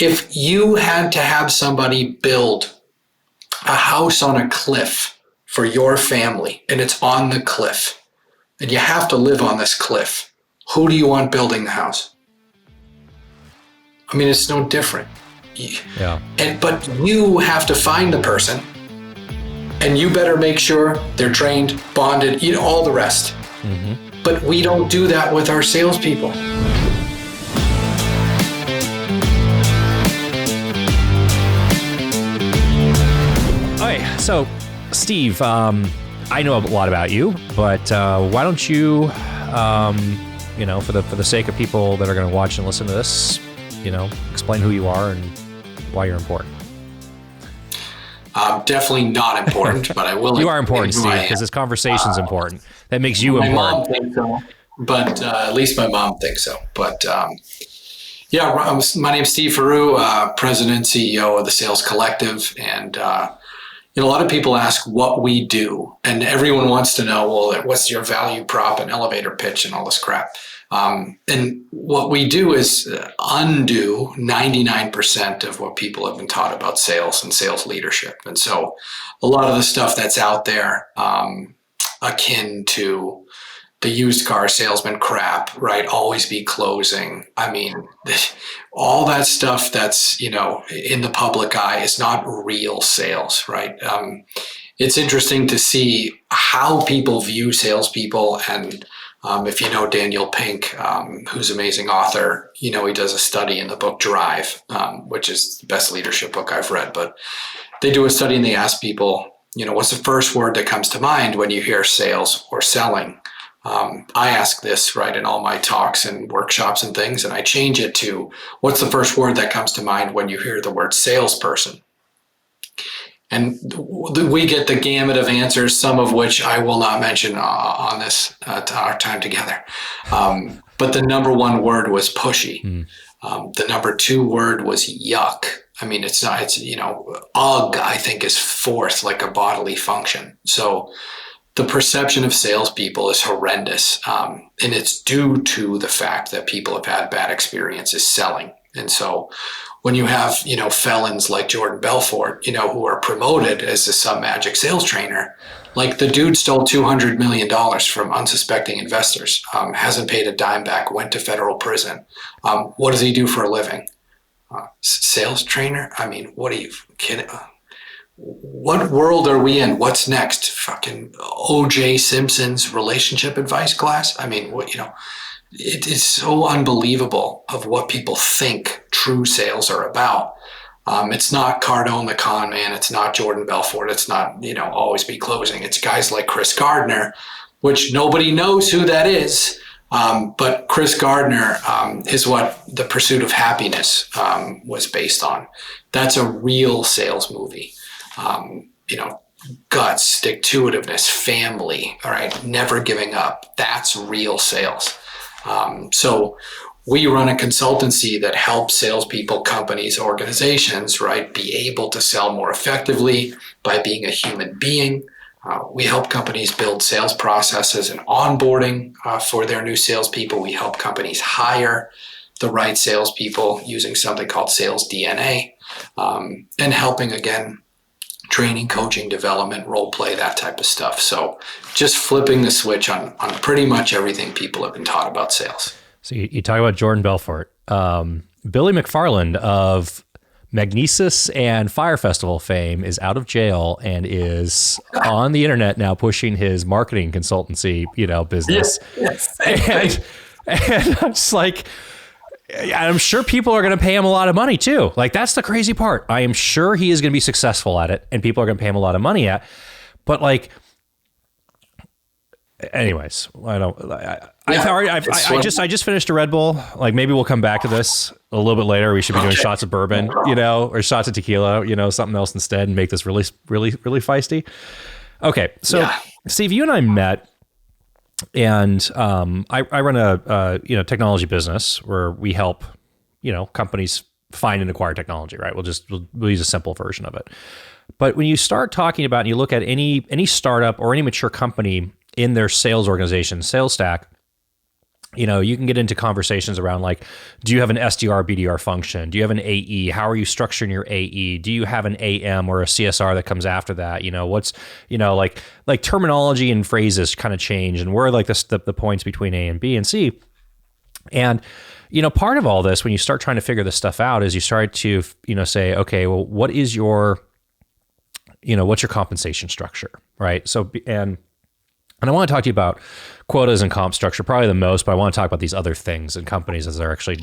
if you had to have somebody build a house on a cliff for your family, and it's on the cliff, and you have to live on this cliff, who do you want building the house? I mean, it's no different. Yeah. But you have to find the person, and you better make sure they're trained, bonded, all the rest. Mm-hmm. But we don't do that with our salespeople. Okay, so Steve, I know a lot about you, but why don't you, for the sake of people that are going to watch and listen to this, explain who you are and why you're important. Definitely not important, but I will. You are important, Steve, because this conversation's important. That makes you my important. Mom thinks so, but at least my mom thinks so. But my name's Steve Heroux, President and CEO of the Sales Collective, and a lot of people ask what we do, and everyone wants to know, well, what's your value prop and elevator pitch and all this crap. And what we do is undo 99% of what people have been taught about sales and sales leadership. And so a lot of the stuff that's out there, akin to the used car salesman crap, right? Always be closing. I mean, all that stuff that's, in the public eye is not real sales, right? It's interesting to see how people view salespeople. And if you know Daniel Pink, who's an amazing author, he does a study in the book Drive, which is the best leadership book I've read. But they do a study and they ask people, what's the first word that comes to mind when you hear sales or selling? I ask this, right, in all my talks and workshops and things, and I change it to, what's the first word that comes to mind when you hear the word salesperson? And we get the gamut of answers, some of which I will not mention on this our time together. But the number one word was pushy. The number two word was yuck. I mean, it's ugh, I think, is fourth, like a bodily function. So the perception of salespeople is horrendous, and it's due to the fact that people have had bad experiences selling. And so when you have, felons like Jordan Belfort, who are promoted as a sub-magic sales trainer, like the dude stole $200 million from unsuspecting investors, hasn't paid a dime back, went to federal prison. What does he do for a living? Sales trainer? I mean, what are you kidding? What world are we in? What's next? Fucking O.J. Simpson's relationship advice class? I mean, it is so unbelievable of what people think true sales are about. It's not Cardone the con man. It's not Jordan Belfort. It's not, always be closing. It's guys like Chris Gardner, which nobody knows who that is. But Chris Gardner is what The Pursuit of Happiness was based on. That's a real sales movie. Guts, stick-to-itiveness, family, all right, never giving up. That's real sales. So we run a consultancy that helps salespeople, companies, organizations, right, be able to sell more effectively by being a human being. We help companies build sales processes and onboarding for their new salespeople. We help companies hire the right salespeople using something called sales DNA, and helping, again, training, coaching, development, role play, that type of stuff. So just flipping the switch on pretty much everything people have been taught about sales. So you talk about Jordan Belfort. Billy McFarland of Magnesis and Fire Festival fame is out of jail and is on the internet now pushing his marketing consultancy, business. Yes. And I'm just like, I'm sure people are going to pay him a lot of money too. Like, that's the crazy part. I am sure he is going to be successful at it and people are going to pay him a lot of money but like, anyways, I just finished a Red Bull. Like, maybe we'll come back to this a little bit later. We should be doing shots of bourbon, or shots of tequila, something else instead, and make this really, really, really feisty. Okay. So Steve, you and I met, and I run a technology business where we help, companies find and acquire technology, right? We'll use a simple version of it. But when you start talking about, and you look at any startup or any mature company in their sales organization, sales stack, you can get into conversations around like, do you have an SDR, BDR function? Do you have an AE? How are you structuring your AE? Do you have an AM or a CSR that comes after that? What's, like terminology and phrases kind of change, and where are like the points between A and B and C. And, part of all this, when you start trying to figure this stuff out, is you start to, say, okay, well, what's your compensation structure, right? So, and I want to talk to you about quotas and comp structure probably the most, but I want to talk about these other things in companies as they're actually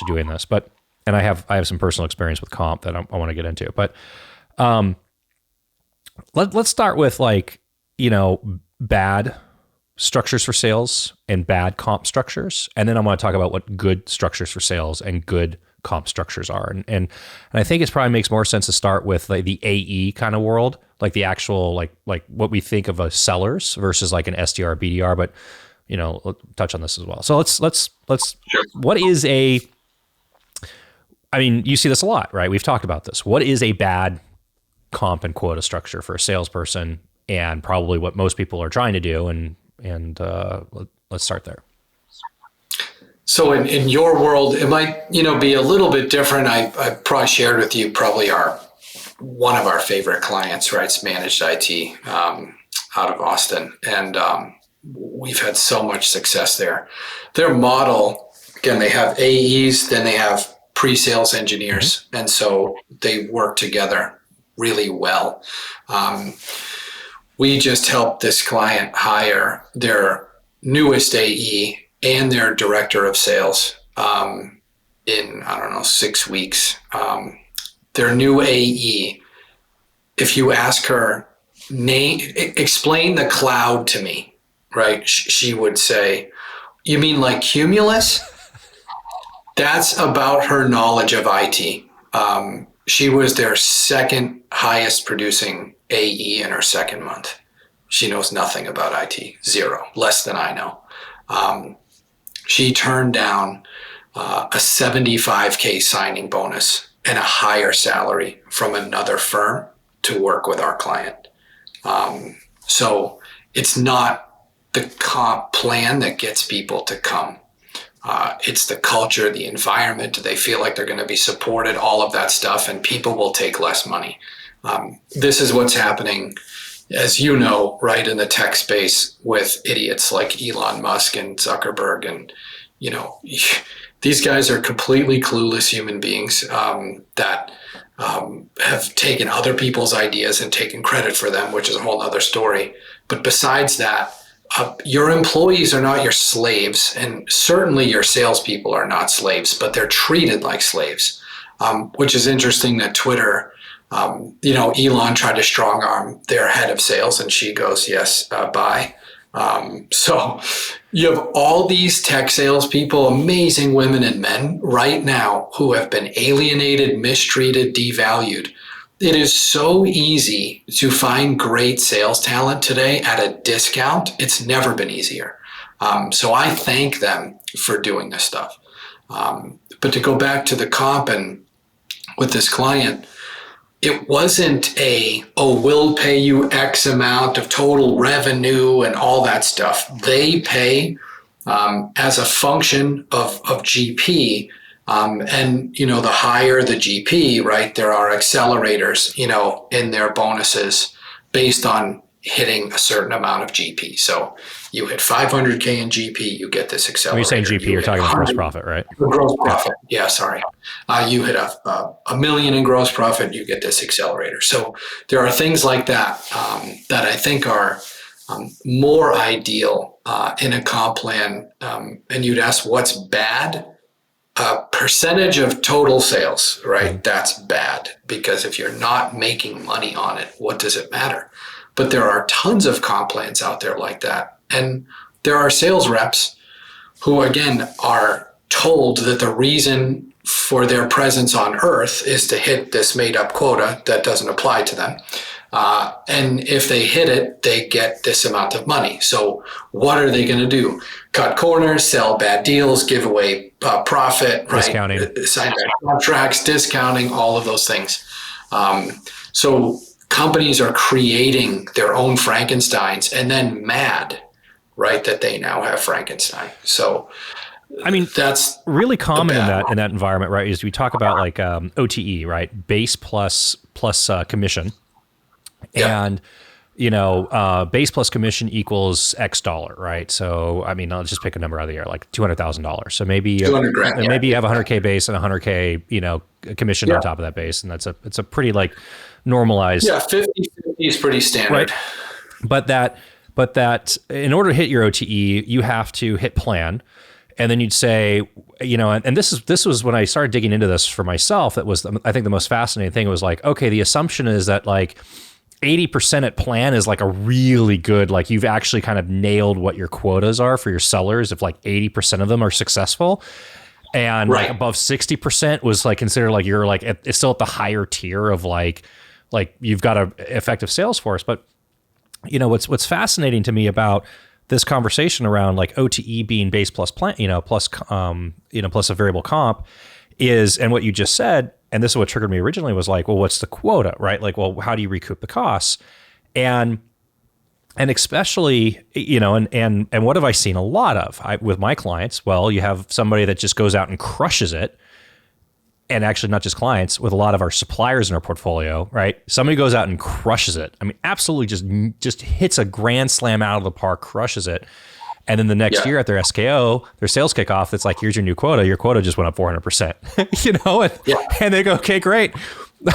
doing this. And I have some personal experience with comp that I want to get into. But let's start with bad structures for sales and bad comp structures, and then I want to talk about what good structures for sales and good comp structures are. And I think it probably makes more sense to start with like the AE kind of world, like the actual like what we think of as sellers versus like an SDR, BDR. But we'll touch on this as well. So let's Sure. What is you see this a lot, right? We've talked about this. What is a bad comp and quota structure for a salesperson, and probably what most people are trying to do? And let's start there. So in your world, it might, be a little bit different. I probably shared with you one of our favorite clients, right? It's managed IT out of Austin. And we've had so much success there. Their model, again, they have AEs, then they have pre-sales engineers. And so they work together really well. We just helped this client hire their newest AE and their director of sales in, 6 weeks. Their new AE, if you ask her, explain the cloud to me, right? She would say, you mean like Cumulus? That's about her knowledge of IT. She was their second highest producing AE in her second month. She knows nothing about IT, zero, less than I know. She turned down a $75K signing bonus and a higher salary from another firm to work with our client. So it's not the comp plan that gets people to come. It's the culture, the environment. They feel like they're going to be supported, all of that stuff, and people will take less money. This is what's happening, as you know, right, in the tech space with idiots like Elon Musk and Zuckerberg. And, these guys are completely clueless human beings that have taken other people's ideas and taken credit for them, which is a whole other story. But besides that, your employees are not your slaves, and certainly your salespeople are not slaves, but they're treated like slaves, which is interesting that Twitter, Elon tried to strong arm their head of sales, and she goes, yes, bye. So you have all these tech salespeople, amazing women and men right now who have been alienated, mistreated, devalued. It is so easy to find great sales talent today at a discount. It's never been easier. So I thank them for doing this stuff. But to go back to the comp and with this client, it wasn't we'll pay you X amount of total revenue and all that stuff. They pay as a function of GP. And, the higher the GP, right, there are accelerators, in their bonuses based on hitting a certain amount of GP. So you hit 500K in GP, you get this accelerator. When you're saying GP, you're talking about gross profit, right? Gross profit. Yeah, sorry. You hit a million in gross profit, you get this accelerator. So there are things like that that I think are more ideal in a comp plan. And you'd ask what's bad? Percentage of total sales, right? That's bad, because if you're not making money on it, what does it matter? But there are tons of comp plans out there like that. And there are sales reps who, again, are told that the reason for their presence on earth is to hit this made up quota that doesn't apply to them. And if they hit it, they get this amount of money. So what are they going to do? Cut corners, sell bad deals, give away profit, discounting, right? Sign back contracts, discounting, all of those things. So companies are creating their own Frankensteins and then mad, right? That they now have Frankenstein. So I mean, that's really common in that environment, right? Is we talk about like OTE, right? Base plus commission, and base plus commission equals X dollar, right? So I mean, I'll just pick a number out of the air, like $200,000. So maybe 200 grand, maybe you have a 100K base and a 100K commission on top of that base, and it's a pretty like normalized. 50/50 is pretty standard, right? But that in order to hit your OTE, you have to hit plan. And then you'd say, and this was when I started digging into this for myself. That was, I think, the most fascinating thing. It was like, okay, the assumption is that like 80% at plan is like a really good, like you've actually kind of nailed what your quotas are for your sellers if like 80% of them are successful. And like above 60% was like considered like you're like, it's still at the higher tier of like you've got an effective sales force. But what's fascinating to me about this conversation around like OTE being base plus plan, plus a variable comp is, and what you just said, and this is what triggered me originally was like, well, what's the quota, right? Like, well, how do you recoup the costs? And especially, and what have I seen a lot of with my clients? Well, you have somebody that just goes out and crushes it. And actually not just clients, with a lot of our suppliers in our portfolio, right? Somebody goes out and crushes it. I mean, absolutely just hits a grand slam out of the park, crushes it. And then the next year at their SKO, their sales kickoff, it's like, here's your new quota. Your quota just went up 400%, and they go, okay, great.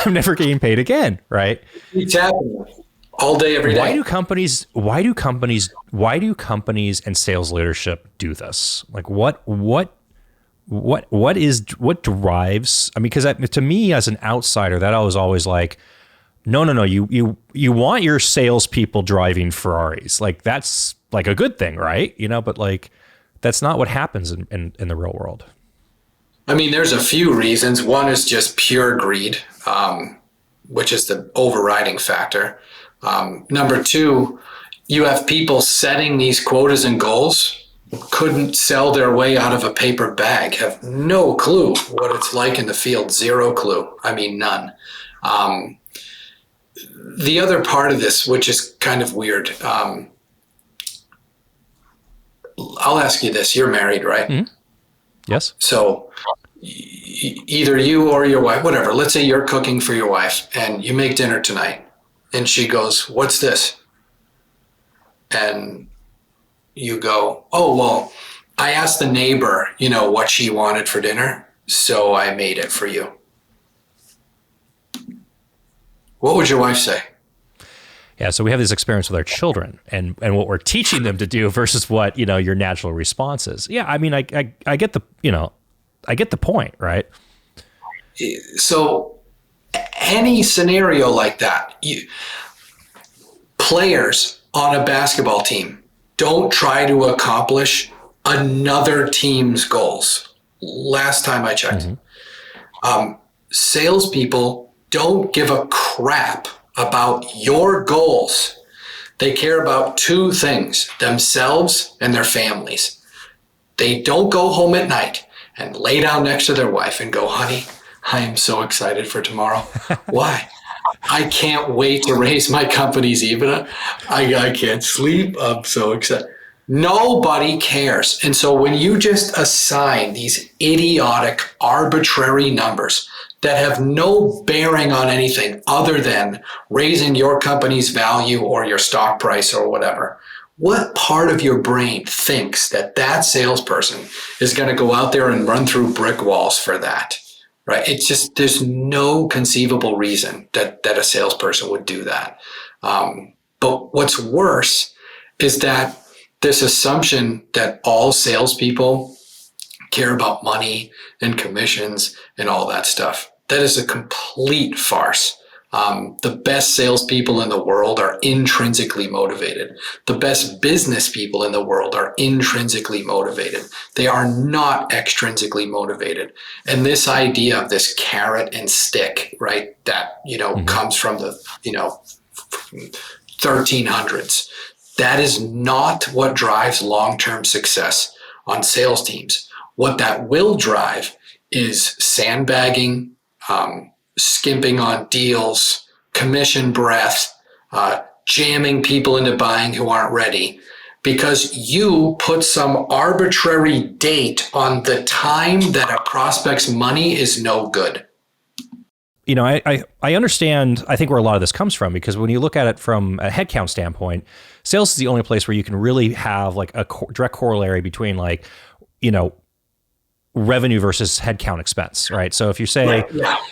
I'm never getting paid again, right? It's happening all day, every day. Why do companies and sales leadership do this? Like what drives, I mean, because to me as an outsider, that I was always like, no, you want your salespeople driving Ferraris. Like that's like a good thing, right? But like, that's not what happens in the real world. I mean, there's a few reasons. One is just pure greed, which is the overriding factor. Number two, you have people setting these quotas and goals, couldn't sell their way out of a paper bag, have no clue what it's like in the field, zero clue. I mean, none. The other part of this, which is kind of weird, I'll ask you this. You're married, right? Mm-hmm. Yes. So either you or your wife, whatever, let's say you're cooking for your wife and you make dinner tonight and she goes, what's this? And you go, oh, well, I asked the neighbor, what she wanted for dinner, so I made it for you. What would your wife say? Yeah, so we have this experience with our children and what we're teaching them to do versus what, your natural response is. Yeah, I mean, I get I get the point, right? So any scenario like that, players on a basketball team don't try to accomplish another team's goals. Last time I checked. Salespeople don't give a crap about your goals. They care about two things, themselves and their families. They don't go home at night and lay down next to their wife and go, honey, I am so excited for tomorrow. Why? I can't wait to raise my company's EBITDA. I can't sleep. I'm so excited. Nobody cares. And so when you just assign these idiotic, arbitrary numbers that have no bearing on anything other than raising your company's value or your stock price or whatever, what part of your brain thinks that that salesperson is going to go out there and run through brick walls for that? Right? It's just, there's no conceivable reason that a salesperson would do that. But what's worse is that this assumption that all salespeople care about money and commissions and all that stuff, that is a complete farce. The best salespeople in the world are intrinsically motivated. The best business people in the world are intrinsically motivated. They are not extrinsically motivated. And this idea of this carrot and stick, right, that, comes from the, 1300s, that is not what drives long-term success on sales teams. What that will drive is sandbagging, skimping on deals, commission breath, jamming people into buying who aren't ready. because you put some arbitrary date on the time that a prospect's money is no good. I understand, I think, where a lot of this comes from, because when you look at it from a headcount standpoint, sales is the only place where you can really have like a direct corollary between revenue versus headcount expense, right? So if you say,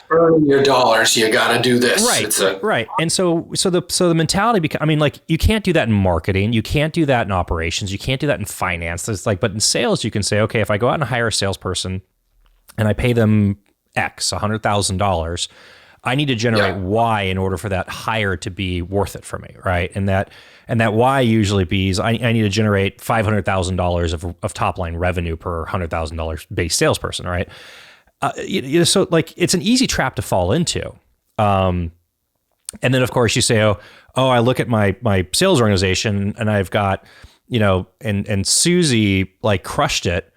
earn your dollars, you got to do this. Right. And so the mentality, you can't do that in marketing, you can't do that in operations, you can't do that in finance. But in sales, you can say, okay, if I go out and hire a salesperson and I pay them X, $100,000, I need to generate Y in order for that hire to be worth it for me, right? And that Y usually is I need to generate $500,000 of top line revenue per $100,000 base salesperson, right? So it's an easy trap to fall into. And then of course you say, oh, I look at my sales organization and I've got, and Susie crushed it.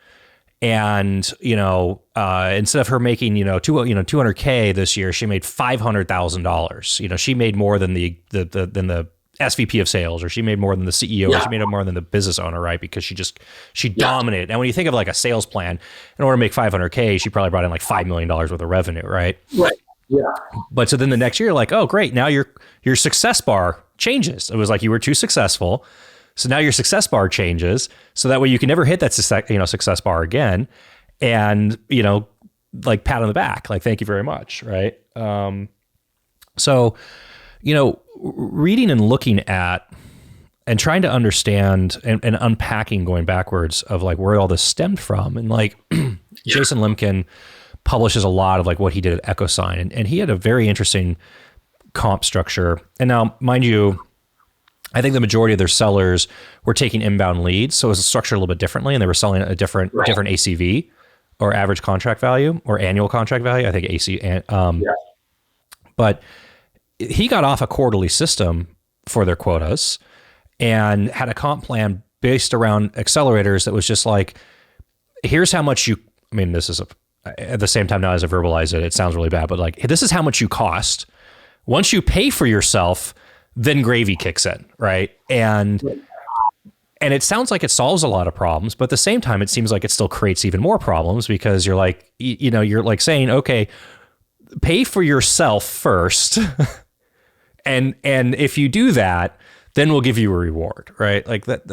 And, instead of her making, $200K this year, she made $500,000. She made more than the SVP of sales, or she made more than the CEO, or she made more than the business owner, right? Because she dominated. And when you think of like a sales plan, in order to make $500K, she probably brought in like $5 million worth of revenue, right? Right. Yeah. But so then the next year, like, oh, great. Now your success bar changes. It was like you were too successful. So now your success bar changes, so that way you can never hit that success bar again, and pat on the back, like thank you very much, right? So reading and looking at and trying to understand and unpacking, going backwards, of like where all this stemmed from, and Jason Lemkin publishes a lot of like what he did at EchoSign, and he had a very interesting comp structure. And now, mind you, I think the majority of their sellers were taking inbound leads, so it was structured a little bit differently, and they were selling at a different ACV, or average contract value, or annual contract value. I think AC. But he got off a quarterly system for their quotas and had a comp plan based around accelerators that was just like, here's how much you. I mean, this is at the same time, now as I verbalize it, it sounds really bad, but like, this is how much you cost. Once you pay for yourself, then gravy kicks in, right? And it sounds like it solves a lot of problems, but at the same time, it seems like it still creates even more problems, because you're like, you're like saying, okay, pay for yourself first, and if you do that, then we'll give you a reward, right? Like that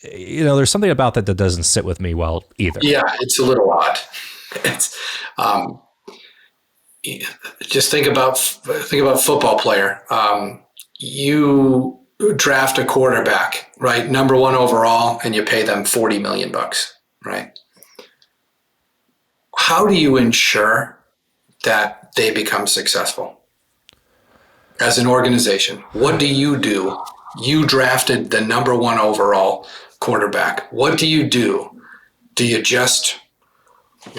there's something about that doesn't sit with me well either. Yeah, it's a little odd. It's just think about football player. You draft a quarterback, right? Number one overall, and you pay them $40 million, right? How do you ensure that they become successful as an organization? What do? You drafted the number one overall quarterback. What do you do? Do you just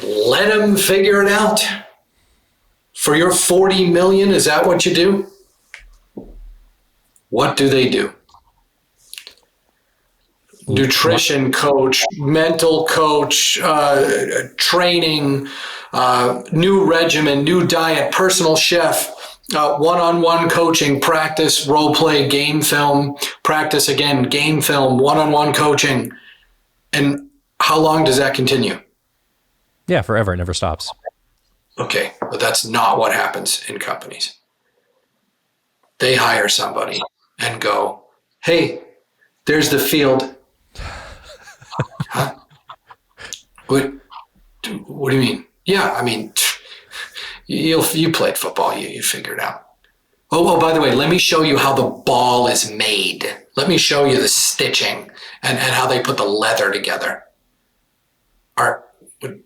let them figure it out? For your $40 million, is that what you do? What do they do? Nutrition coach, mental coach, training, new regimen, new diet, personal chef, one-on-one coaching, practice, role play, game film, practice again, game film, one-on-one coaching. And how long does that continue? Yeah, forever. It never stops. Okay, but that's not what happens in companies. They hire somebody and go, hey, there's the field. Huh? What do you mean? Yeah, I mean, you played football. You figured it out. Oh, by the way, let me show you how the ball is made. Let me show you the stitching and how they put the leather together.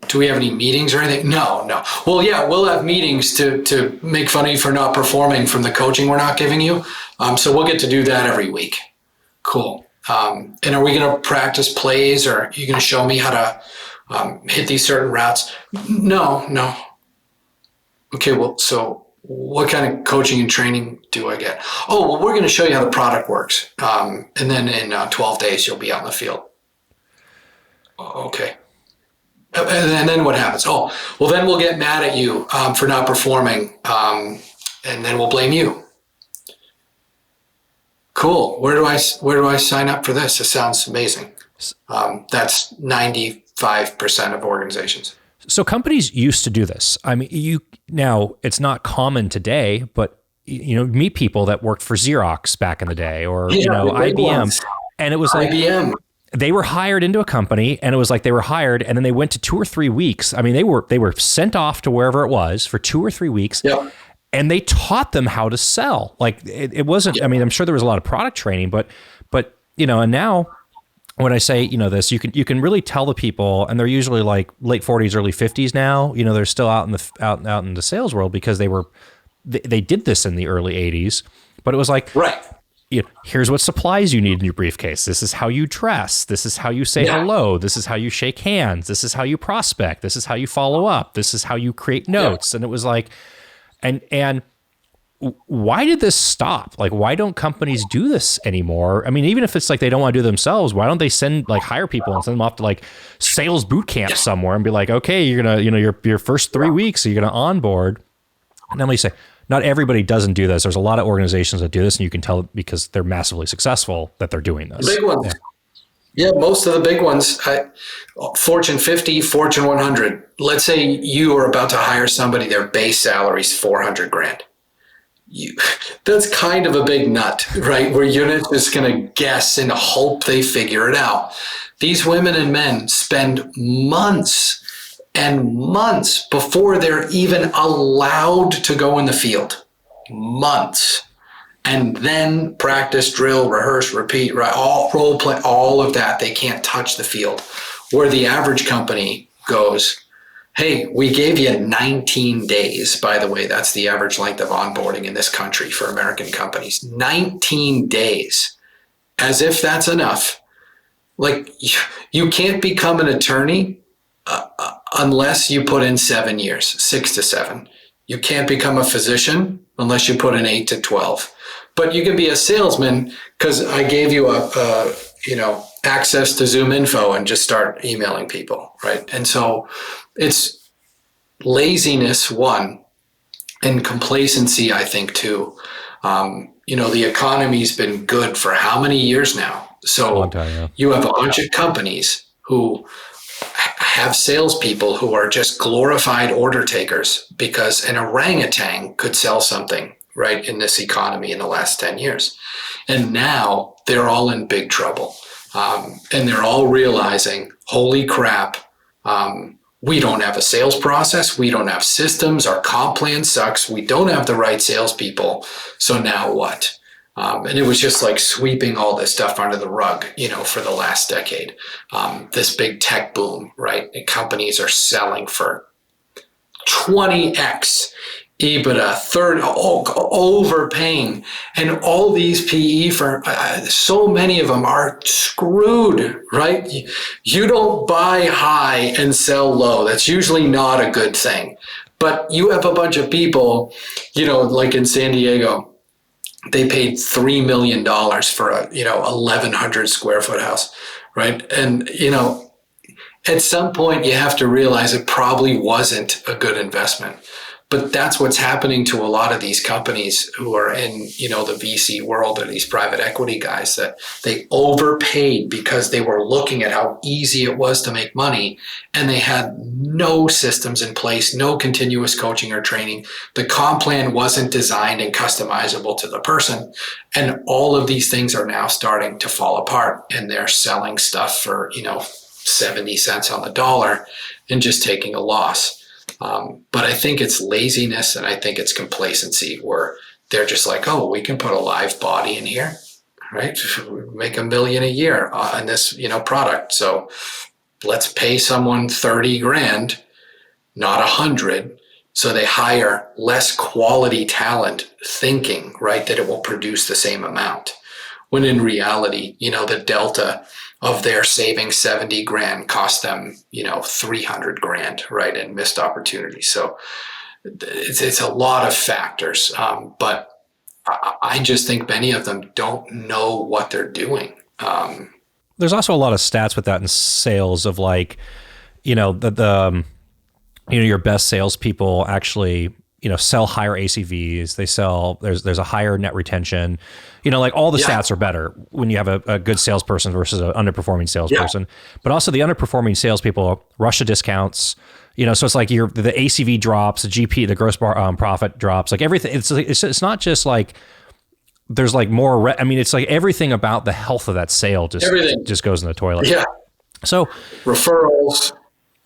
Do we have any meetings or anything? No. Well, yeah, we'll have meetings to make fun of you for not performing from the coaching we're not giving you. So we'll get to do that every week. Cool. And are we going to practice plays, or are you going to show me how to hit these certain routes? No. Okay, well, so what kind of coaching and training do I get? Oh, well, we're going to show you how the product works. And then in 12 days, you'll be out in the field. Okay. And then what happens? Oh, well, then we'll get mad at you for not performing, and then we'll blame you. Cool. Where do I sign up for this? This sounds amazing. That's 95% of organizations. So companies used to do this. I mean, now it's not common today, but meet people that worked for Xerox back in the day, or IBM, and it was like IBM. They were hired into a company, and it was like they were hired, and then they went to 2 or 3 weeks. I mean, they were sent off to wherever it was for 2 or 3 weeks. Yep. And they taught them how to sell. Like it wasn't, I mean, I'm sure there was a lot of product training, but and now when I say, this, you can really tell the people, and they're usually like late 40s, early 50s now, they're still out in the sales world because they did this in the early 80s, but it was like, right. Here's what supplies you need in your briefcase. This is how you dress. This is how you say hello. This is how you shake hands. This is how you prospect. This is how you follow up. This is how you create notes. And it was like, and why did this stop? Like, why don't companies do this anymore? I mean, even if it's like they don't want to do it themselves, why don't they hire people and send them off to like sales boot camp somewhere and be like, okay, you're going to, your first 3 weeks, you're going to onboard. And then we say, not everybody doesn't do this. There's a lot of organizations that do this, and you can tell because they're massively successful that they're doing this. The big ones. Yeah, most of the big ones, Fortune 50, Fortune 100. Let's say you are about to hire somebody, their base salary is $400,000. That's kind of a big nut, right? Where you're not just going to guess and hope they figure it out. These women and men spend months and months before they're even allowed to go in the field. Months. And then practice, drill, rehearse, repeat, right? All role play, all of that. They can't touch the field. Where the average company goes, hey, we gave you 19 days. By the way, that's the average length of onboarding in this country for American companies. 19 days. As if that's enough. Like, you can't become an attorney unless you put in 7 years, 6 to 7. You can't become a physician unless you put in 8 to 12. But you can be a salesman because I gave you access to Zoom info and just start emailing people, right? And so it's laziness, one, and complacency, I think, too. The economy's been good for how many years now? So long time, yeah. You have a bunch of companies who have salespeople who are just glorified order takers because an orangutan could sell something, right, in this economy in the last 10 years. And now they're all in big trouble. And they're all realizing, holy crap, we don't have a sales process. We don't have systems. Our comp plan sucks. We don't have the right salespeople. So now what? And it was just like sweeping all this stuff under the rug, for the last decade. This big tech boom, right? And companies are selling for 20x EBITDA, overpaying. And all these PE firms, so many of them are screwed, right? You don't buy high and sell low. That's usually not a good thing. But you have a bunch of people, like in San Diego, they paid $3 million for a 1,100 square foot house, right? And at some point you have to realize it probably wasn't a good investment. But that's what's happening to a lot of these companies who are in, the VC world, or these private equity guys, that they overpaid because they were looking at how easy it was to make money, and they had no systems in place, no continuous coaching or training. The comp plan wasn't designed and customizable to the person. And all of these things are now starting to fall apart, and they're selling stuff for, 70 cents on the dollar and just taking a loss. But I think it's laziness, and I think it's complacency, where they're just like, oh, we can put a live body in here, right? Make $1 million a year on this, product. So let's pay someone $30,000, not $100. So they hire less quality talent, thinking, right, that it will produce the same amount. When in reality, the delta of their saving $70,000 cost them, $300,000, right, in missed opportunities. So it's a lot of factors, but I just think many of them don't know what they're doing. There's also a lot of stats with that in sales of like, your best salespeople actually sell higher ACVs. They sell, there's a higher net retention, like all the stats are better when you have a good salesperson versus an underperforming salesperson, but also the underperforming salespeople rush to discounts, so it's like the ACV drops, the GP, the gross profit drops, like everything. It's not just like, there's like more, it's like everything about the health of that sale just goes in the toilet. Yeah. So referrals,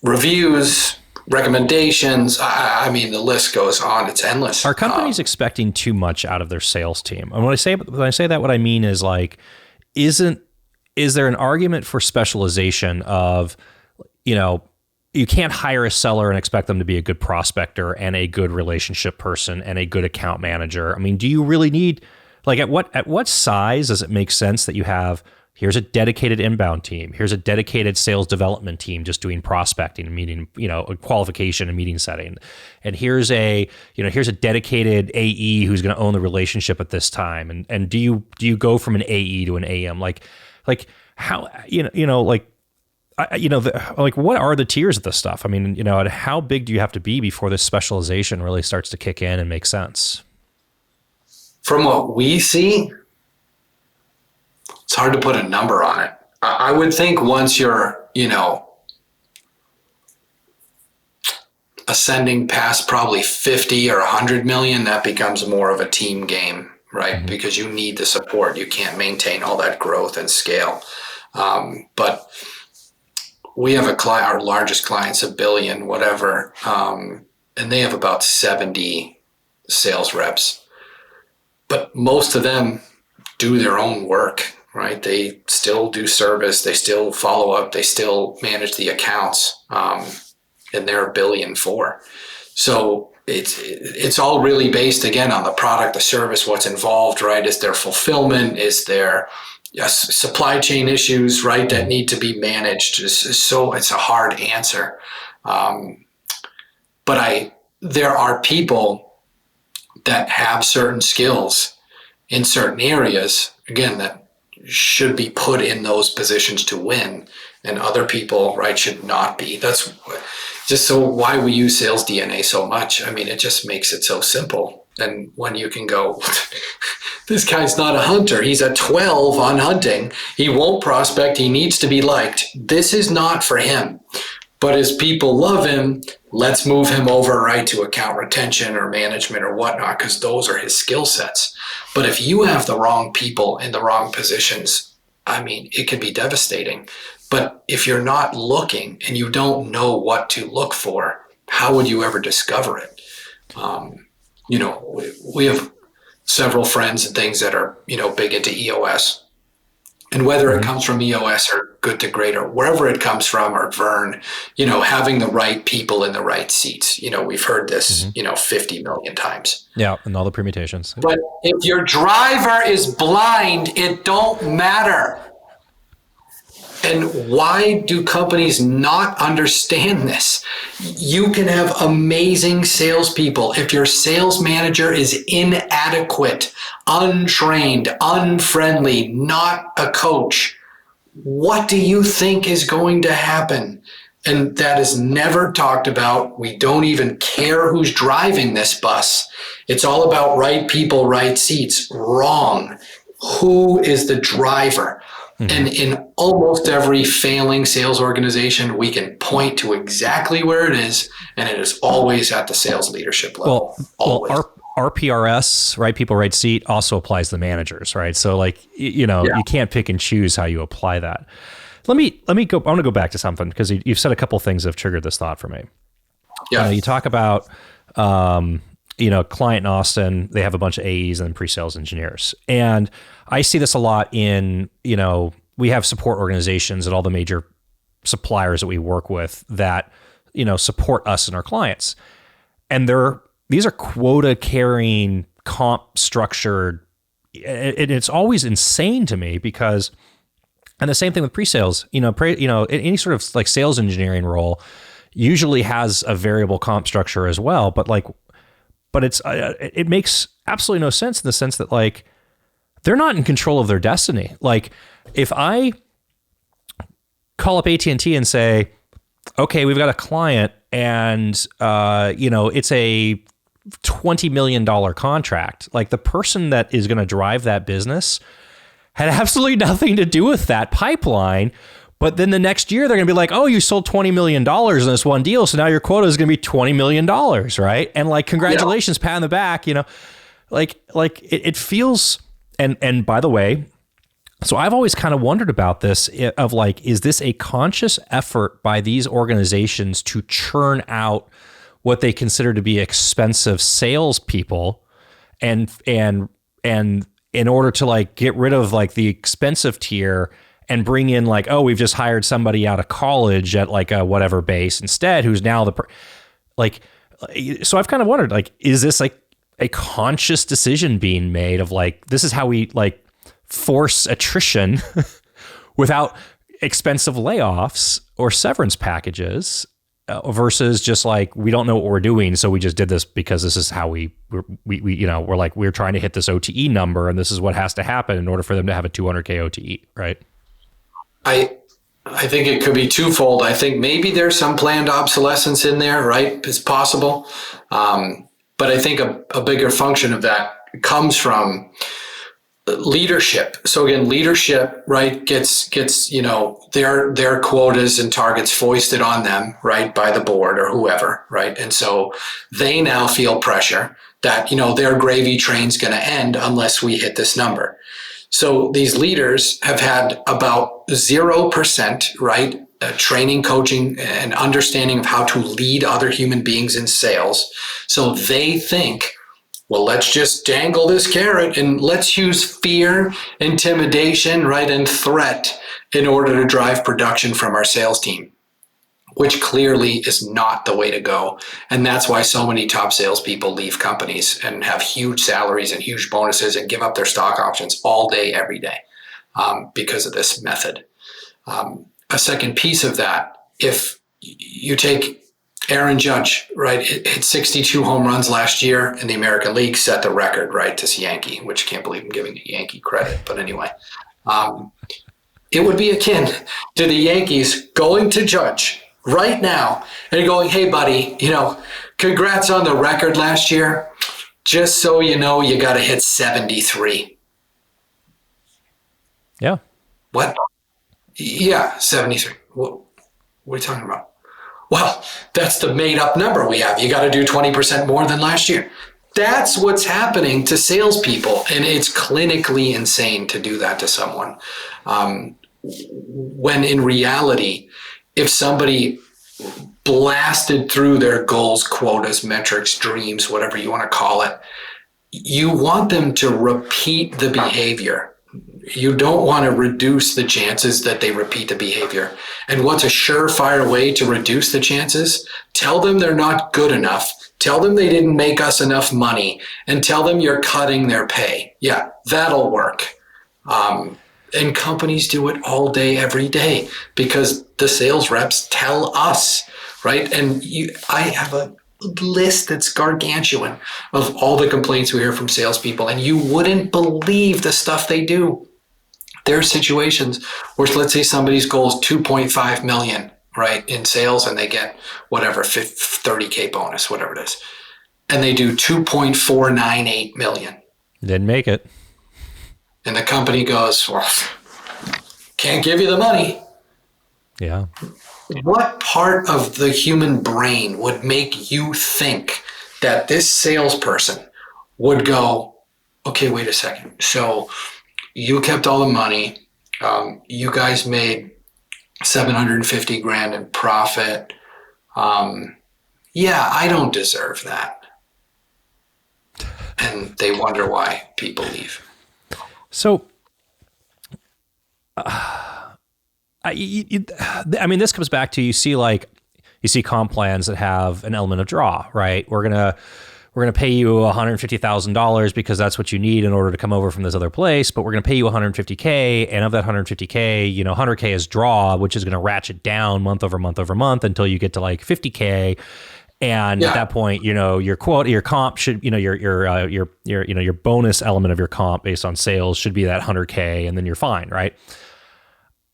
reviews, recommendations. The list goes on. It's endless. Are companies expecting too much out of their sales team? And when I say that, what I mean is like, is there an argument for specialization of, you can't hire a seller and expect them to be a good prospector and a good relationship person and a good account manager? Do you really need, like, at what size does it make sense that you have, here's a dedicated inbound team, here's a dedicated sales development team just doing prospecting and meeting, qualification and meeting setting, and here's a dedicated AE who's going to own the relationship at this time, and do you go from an AE to an AM, like how, what are the tiers of this stuff? How big do you have to be before this specialization really starts to kick in and make sense? From what we see, it's hard to put a number on it. I would think once you're, ascending past probably 50 or 100 million, that becomes more of a team game, right? Mm-hmm. Because you need the support. You can't maintain all that growth and scale. But we have our largest client's $1 billion, whatever, and they have about 70 sales reps. But most of them do their own work, right? They still do service, they still follow up, they still manage the accounts, and they're $1 billion for. So it's all really based, again, on the product, the service, what's involved, right? Is there fulfillment? Is there supply chain issues, right, that need to be managed? So it's a hard answer. But there are people that have certain skills in certain areas, again, that should be put in those positions to win, and other people, right, should not be. That's just so why we use sales DNA so much. It just makes it so simple. And when you can go, this guy's not a hunter. He's a 12 on hunting. He won't prospect. He needs to be liked. This is not for him. But as people love him, let's move him over, right, to account retention or management or whatnot, because those are his skill sets. But if you have the wrong people in the wrong positions, it can be devastating. But if you're not looking and you don't know what to look for, how would you ever discover it? We have several friends and things that are, big into EOS. And whether it comes from EOS or Good to Great or wherever it comes from, or Vern, having the right people in the right seats. We've heard this, 50 million times. Yeah, and all the permutations. But if your driver is blind, it don't matter. And why do companies not understand this? You can have amazing salespeople. If your sales manager is inadequate, untrained, unfriendly, not a coach, what do you think is going to happen? And that is never talked about. We don't even care who's driving this bus. It's all about right people, right seats. Wrong. Who is the driver? Mm-hmm. And in almost every failing sales organization, we can point to exactly where it is, and it is always at the sales leadership level. Well, RPRS, right people, right seat, also applies to managers, right? So, like, you can't pick and choose how you apply that. Let me go. I want to go back to something because you've said a couple of things that have triggered this thought for me. Yeah, you talk about client in Austin, they have a bunch of AEs and pre-sales engineers. And I see this a lot in, we have support organizations at all the major suppliers that we work with that, support us and our clients. And these are quota carrying, comp structured. And it's always insane to me because, and the same thing with pre-sales, any sort of like sales engineering role usually has a variable comp structure as well. But it's it makes absolutely no sense in the sense that, like, they're not in control of their destiny. Like, if I call up AT&T and say, okay, we've got a client and, it's a $20 million contract. Like the person that is going to drive that business had absolutely nothing to do with that pipeline. But then the next year they're going to be like, oh, you sold $20 million in this one deal. So now your quota is going to be $20 million. Right. And like, congratulations, pat on the back, like it feels, and by the way, so I've always kind of wondered about this of like, is this a conscious effort by these organizations to churn out what they consider to be expensive salespeople and in order to like get rid of like the expensive tier and bring in like, oh, we've just hired somebody out of college at like a whatever base instead, who's now so I've kind of wondered, like, is this like a conscious decision being made of like, this is how we like force attrition without expensive layoffs or severance packages versus just like, we don't know what we're doing, so we just did this because this is how we're like, we're trying to hit this OTE number and this is what has to happen in order for them to have a 200K OTE, right? I think it could be twofold. I think maybe there's some planned obsolescence in there, right? It's possible. But I think a bigger function of that comes from leadership. So again, leadership, right, gets their quotas and targets foisted on them, right, by the board or whoever, right? And so they now feel pressure that, their gravy train's going to end unless we hit this number. So these leaders have had about 0%, right, training, coaching, and understanding of how to lead other human beings in sales. So they think, well, let's just dangle this carrot and let's use fear, intimidation, right, and threat in order to drive production from our sales team, which clearly is not the way to go. And that's why so many top salespeople leave companies and have huge salaries and huge bonuses and give up their stock options all day, every day, because of this method. A second piece of that, if you take Aaron Judge, right, hit 62 home runs last year in the American League, set the record, right, to Yankee, which I can't believe I'm giving a Yankee credit. But anyway, it would be akin to the Yankees going to Judge right now and going, hey, buddy, congrats on the record last year. Just so you know, you got to hit 73. Yeah. What? Yeah, 73. What are you talking about? Well, that's the made up number we have. You got to do 20% more than last year. That's what's happening to salespeople. And it's clinically insane to do that to someone. When in reality, if somebody blasted through their goals, quotas, metrics, dreams, whatever you want to call it, you want them to repeat the behavior. You don't want to reduce the chances that they repeat the behavior. And what's a surefire way to reduce the chances? Tell them they're not good enough. Tell them they didn't make us enough money, and tell them you're cutting their pay. Yeah, that'll work. And companies do it all day, every day, because the sales reps tell us, right? And I have a list that's gargantuan of all the complaints we hear from salespeople, and you wouldn't believe the stuff they do. There are situations where, let's say somebody's goal is 2.5 million, right, in sales, and they get whatever, 30K bonus, whatever it is. And they do 2.498 million. Didn't make it. And the company goes, well, can't give you the money. Yeah. What part of the human brain would make you think that this salesperson would go, okay, wait a second. So you kept all the money. You guys made 750 grand in profit. Yeah, I don't deserve that. And they wonder why people leave. So, I mean, this comes back to, you see comp plans that have an element of draw, right? We're gonna pay you $150,000 because that's what you need in order to come over from this other place, but we're gonna pay you $150K, and of that $150K, $100K is draw, which is gonna ratchet down month over month over month until you get to like $50K. And at that point, your quote, your comp should, your bonus element of your comp based on sales should be that $100K, and then you're fine, right?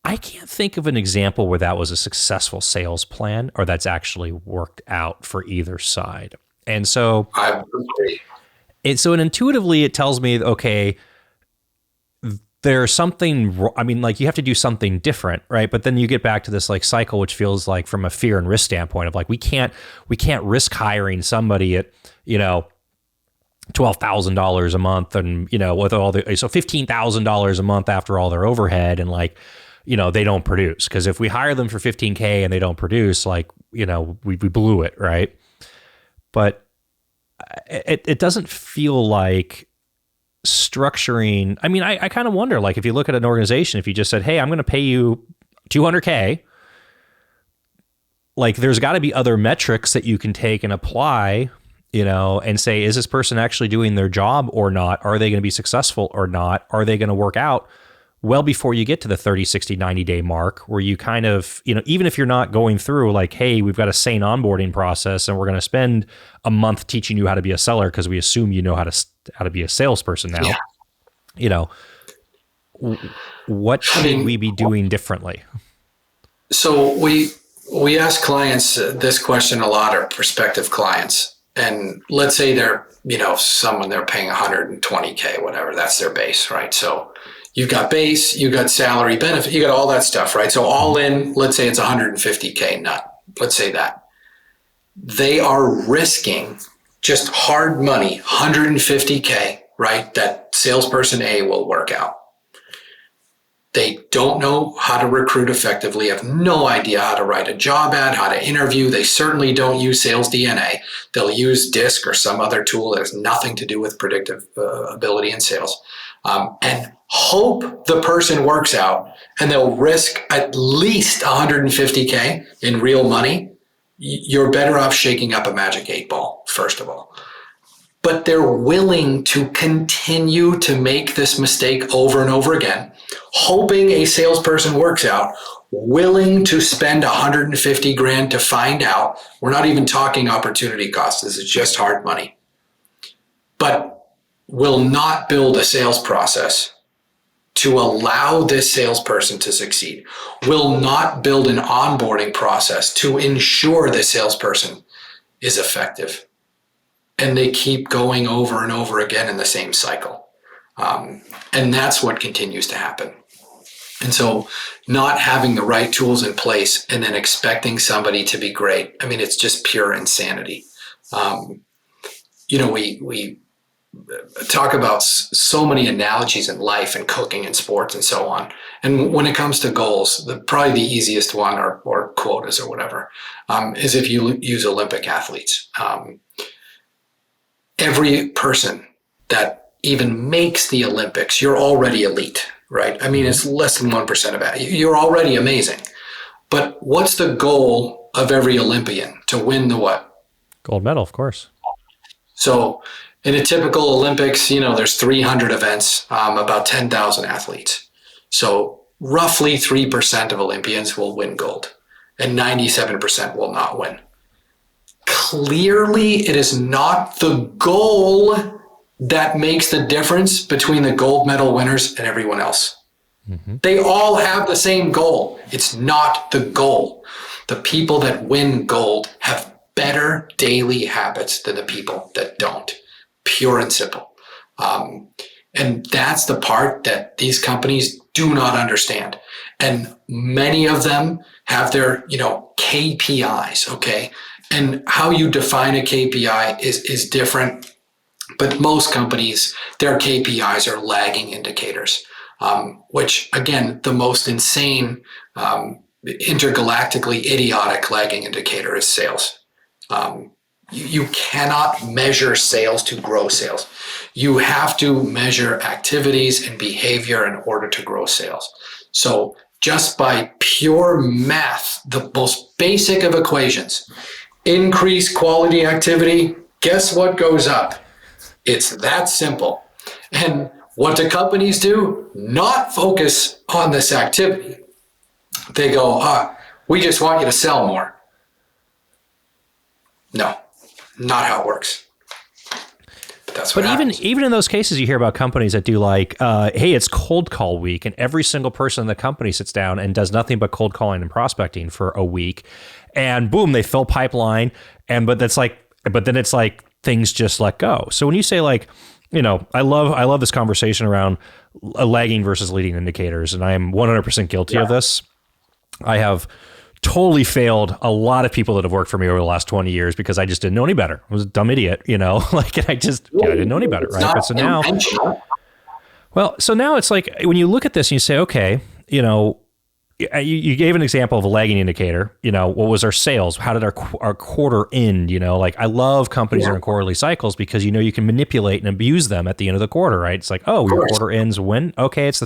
I can't think of an example where that was a successful sales plan or that's actually worked out for either side. And so I So intuitively, it tells me, okay, there's something, I mean, like you have to do something different, right? But then you get back to this like cycle, which feels like from a fear and risk standpoint of like, we can't risk hiring somebody at, $12,000 a month and, with all so $15,000 a month after all their overhead and like, they don't produce. Cause if we hire them for $15K and they don't produce, like, we blew it. Right. But it doesn't feel like structuring. I mean, I kind of wonder, like, if you look at an organization, if you just said, hey, I'm going to pay you $200K, like there's got to be other metrics that you can take and apply, and say, is this person actually doing their job or not? Are they going to be successful or not? Are they going to work out? Well, before you get to the 30, 60, 90 day mark, where you kind of, even if you're not going through like, hey, we've got a sane onboarding process and we're going to spend a month teaching you how to be a seller because we assume you know how to be a salesperson now. Yeah. What should we be doing differently? So we ask clients this question a lot, or prospective clients. And let's say they're, someone they're paying 120K, whatever, that's their base, right? So you've got base, you've got salary, benefit, you got all that stuff, right? So all in, let's say it's 150K nut. Let's say that. They are risking just hard money, 150K, right? That salesperson A will work out. They don't know how to recruit effectively, have no idea how to write a job ad, how to interview. They certainly don't use Sales DNA. They'll use DISC or some other tool that has nothing to do with predictive ability in sales. And hope the person works out, and they'll risk at least 150K in real money. You're better off shaking up a magic 8-ball, first of all. But they're willing to continue to make this mistake over and over again, hoping a salesperson works out, willing to spend 150 grand to find out. We're not even talking opportunity costs. This is just hard money. But will not build a sales process to allow this salesperson to succeed, will not build an onboarding process to ensure the salesperson is effective. And they keep going over and over again in the same cycle. And that's what continues to happen. And so not having the right tools in place and then expecting somebody to be great, I mean, it's just pure insanity. We talk about so many analogies in life and cooking and sports and so on. And when it comes to goals, probably the easiest one, or quotas or whatever, is if you use Olympic athletes. Every person that even makes the Olympics, you're already elite, right? I mean, it's less than 1% of it. You're already amazing. But what's the goal of every Olympian? To win the what? Gold medal, of course. So in a typical Olympics, there's 300 events, about 10,000 athletes. So roughly 3% of Olympians will win gold, and 97% will not win. Clearly, it is not the goal that makes the difference between the gold medal winners and everyone else. Mm-hmm. They all have the same goal. It's not the goal. The people that win gold have better daily habits than the people that don't. Pure and simple. And that's the part that these companies do not understand. And many of them have their, KPIs, okay? And how you define a KPI is different, but most companies, their KPIs are lagging indicators, which again, the most insane, intergalactically idiotic lagging indicator is sales. You cannot measure sales to grow sales. You have to measure activities and behavior in order to grow sales. So just by pure math, the most basic of equations, increase quality activity, guess what goes up? It's that simple. And what do companies do? Not focus on this activity. They go, we just want you to sell more. No, not how it works. But even in those cases, you hear about companies that do like, hey, it's cold call week, and every single person in the company sits down and does nothing but cold calling and prospecting for a week, and boom, they fill pipeline, but then it's like things just let go. So when you say like, I love this conversation around lagging versus leading indicators, and I am 100% guilty of this. I have totally failed a lot of people that have worked for me over the last 20 years because I just didn't know any better. I was a dumb idiot, like, and I didn't know any better, right? But so now, so now it's like, when you look at this and you say, okay, you gave an example of a lagging indicator. What was our sales? How did our quarter end? Like, I love companies that are in quarterly cycles because you can manipulate and abuse them at the end of the quarter, right? It's like, oh, your quarter ends when? Okay, it's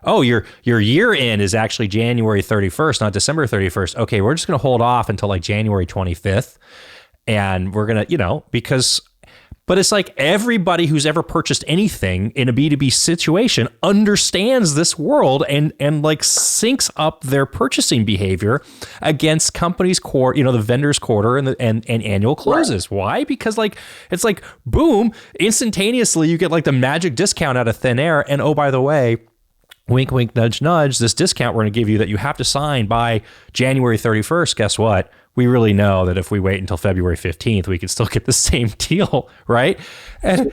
your year end is actually January 31st, not December 31st. Okay, we're just going to hold off until like January 25th, and we're going to, But it's like everybody who's ever purchased anything in a B2B situation understands this world and like syncs up their purchasing behavior against companies' core, the vendor's quarter and annual closes. Right. Why? Because like, it's like, boom, instantaneously you get like the magic discount out of thin air. And oh, by the way, wink, wink, nudge, nudge, this discount we're going to give you that you have to sign by January 31st. Guess what? We really know that if we wait until February 15th, we can still get the same deal, right? And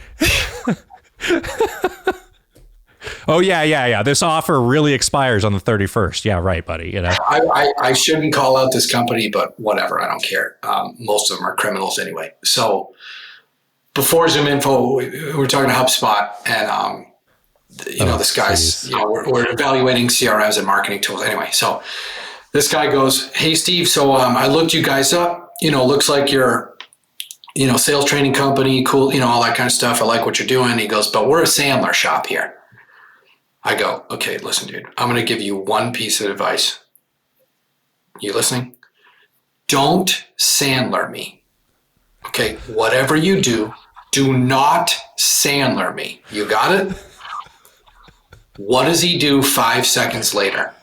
oh, yeah. This offer really expires on the 31st. Yeah, right, buddy. I shouldn't call out this company, but whatever. I don't care. Most of them are criminals anyway. So before ZoomInfo, we were talking to HubSpot, and this guy's, we're evaluating CRMs and marketing tools anyway. So this guy goes, "Hey, Steve, so I looked you guys up. Looks like you're, sales training company, cool, all that kind of stuff. I like what you're doing." He goes, "But we're a Sandler shop here." I go, "Okay, listen, dude, I'm going to give you one piece of advice. You listening? Don't Sandler me. Okay, whatever you do not Sandler me. You got it?" What does he do 5 seconds later?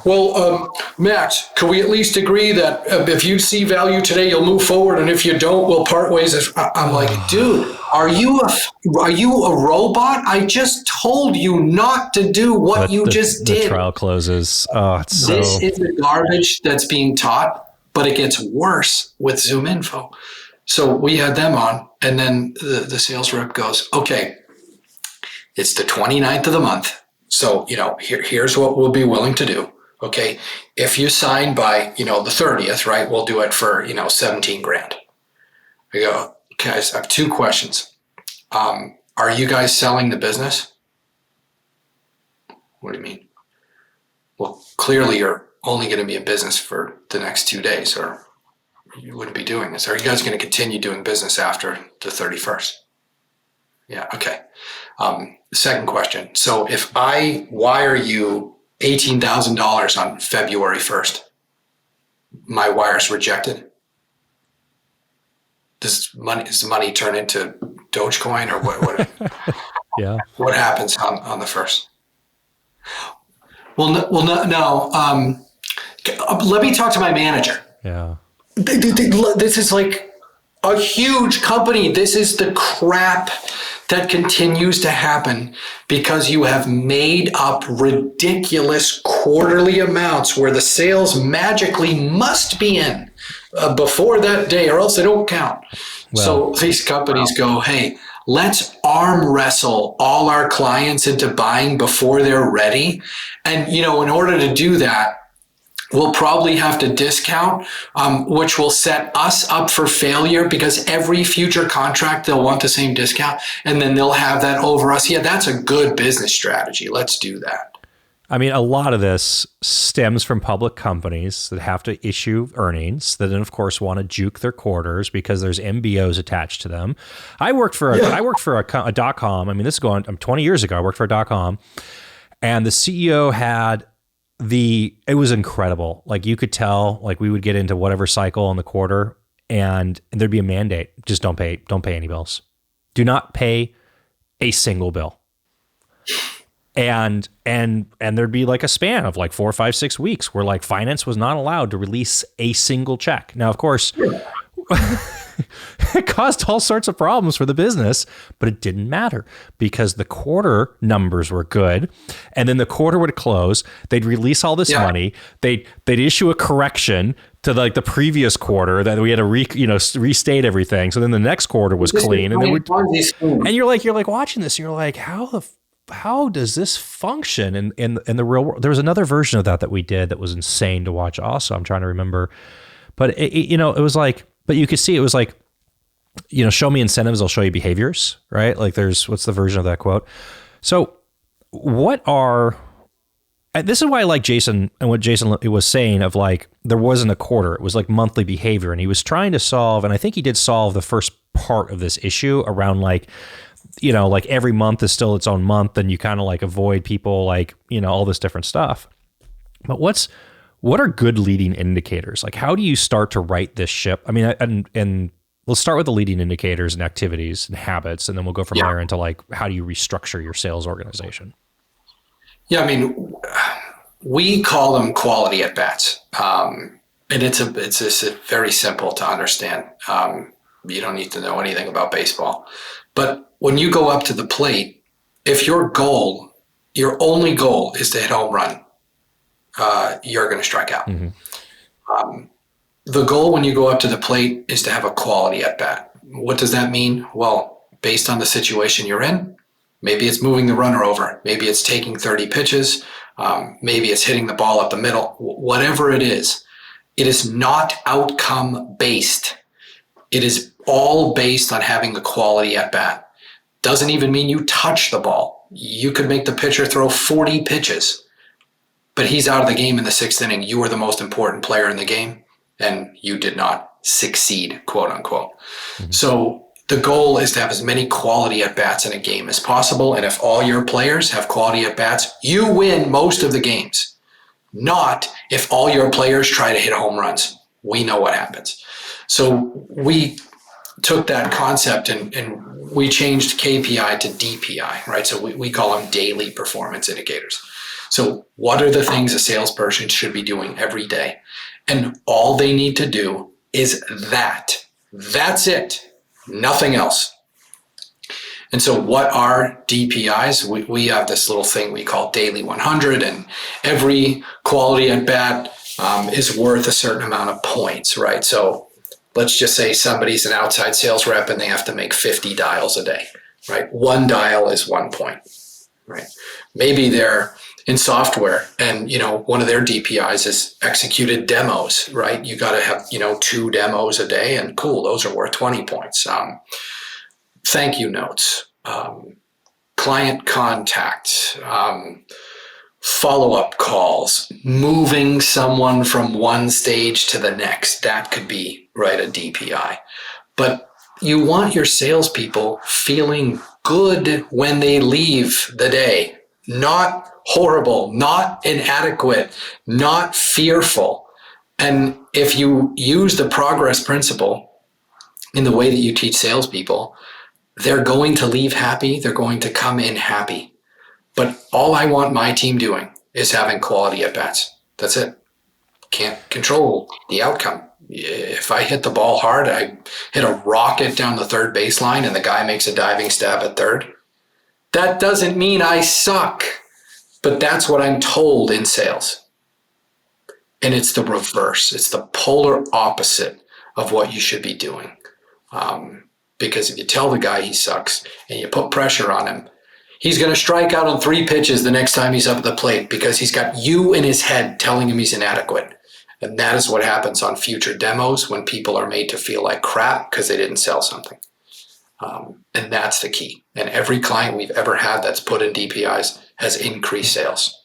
"Well, Max, can we at least agree that if you see value today, you'll move forward, and if you don't, we'll part ways?" I'm like, dude, are you a robot? I just told you not to do what you just did. The trial closes. This is the garbage that's being taught, but it gets worse with ZoomInfo. So we had them on, and then the sales rep goes, "Okay, it's the 29th of the month. So, here's what we'll be willing to do. Okay. If you sign by, the 30th, right, we'll do it for, 17 grand. I go, "Guys, I have two questions. Are you guys selling the business?" "What do you mean?" "Well, clearly you're only going to be in business for the next 2 days, or you wouldn't be doing this. Are you guys going to continue doing business after the 31st? "Yeah. Okay. Second question. So if I wire you $18,000 on February 1st, my wire's rejected. Does the money turn into Dogecoin, or what? Yeah. What happens on the first?" No. Let me talk to my manager. Yeah. This is like a huge company. This is the crap that continues to happen because you have made up ridiculous quarterly amounts where the sales magically must be in before that day, or else they don't count. Well, so these companies go, "Hey, let's arm wrestle all our clients into buying before they're ready." And, in order to do that, we'll probably have to discount, which will set us up for failure because every future contract, they'll want the same discount, and then they'll have that over us. Yeah, that's a good business strategy. Let's do that. I mean, a lot of this stems from public companies that have to issue earnings that then, of course, want to juke their quarters because there's MBOs attached to them. I worked for a .com. I mean, this is going 20 years ago. I worked for a .com, and the CEO had it was incredible. Like, you could tell, like, we would get into whatever cycle in the quarter and there'd be a mandate. Just don't pay any bills. Do not pay a single bill. And there'd be like a span of like 4, 5, 6 weeks where like finance was not allowed to release a single check. Now, of course, it caused all sorts of problems for the business, but it didn't matter because the quarter numbers were good. And then the quarter would close. They'd release all this money. They'd issue a correction to like the previous quarter that we had to restate everything. So then the next quarter was clean. And you're like watching this, and you're like, how does this function in the real world? There was another version of that we did that was insane to watch also. I'm trying to remember, but it was like, but you could see it was like, show me incentives, I'll show you behaviors, right? Like what's the version of that quote? So this is why I like Jason and what Jason was saying of like, there wasn't a quarter, it was like monthly behavior. And he was trying to solve, and I think he did solve the first part of this issue around like, like every month is still its own month, and you kind of like avoid people like, all this different stuff. But what are good leading indicators? Like, how do you start to right this ship? I mean, and we'll start with the leading indicators and activities and habits, and then we'll go from there into like, how do you restructure your sales organization? Yeah, I mean, we call them quality at bats, and it's very simple to understand. You don't need to know anything about baseball, but when you go up to the plate, if your only goal is to hit home run, you're going to strike out. Mm-hmm. The goal when you go up to the plate is to have a quality at bat. What does that mean? Well, based on the situation you're in, maybe it's moving the runner over. Maybe it's taking 30 pitches. Maybe it's hitting the ball up the middle. Whatever it is not outcome based. It is all based on having a quality at bat. Doesn't even mean you touch the ball. You could make the pitcher throw 40 pitches, but he's out of the game in the 6th inning. You were the most important player in the game, and you did not succeed, quote unquote. Mm-hmm. So the goal is to have as many quality at-bats in a game as possible, and if all your players have quality at-bats, you win most of the games. Not if all your players try to hit home runs. We know what happens. So we took that concept and we changed KPI to DPI, right? So we call them daily performance indicators. So what are the things a salesperson should be doing every day? And all they need to do is that. That's it. Nothing else. And so what are DPIs? We have this little thing we call Daily 100, and every quality at bat is worth a certain amount of points, right? So let's just say somebody's an outside sales rep and they have to make 50 dials a day, right? One dial is 1 point, right? Maybe they're in software and, one of their DPIs is executed demos, right? You got to have, 2 demos a day, and cool, those are worth 20 points. Thank you notes, client contact, follow-up calls, moving someone from one stage to the next. That could be, right, a DPI. But you want your salespeople feeling good when they leave the day, not horrible, not inadequate, not fearful. And if you use the progress principle in the way that you teach salespeople, they're going to leave happy. They're going to come in happy. But all I want my team doing is having quality at bats. That's it. Can't control the outcome. If I hit the ball hard, I hit a rocket down the third baseline and the guy makes a diving stab at third. That doesn't mean I suck, but that's what I'm told in sales. And it's the reverse. It's the polar opposite of what you should be doing. Because if you tell the guy he sucks and you put pressure on him, he's going to strike out on 3 pitches the next time he's up at the plate because he's got you in his head telling him he's inadequate. And that is what happens on future demos when people are made to feel like crap because they didn't sell something. And that's the key. And every client we've ever had that's put in DPIs has increased sales.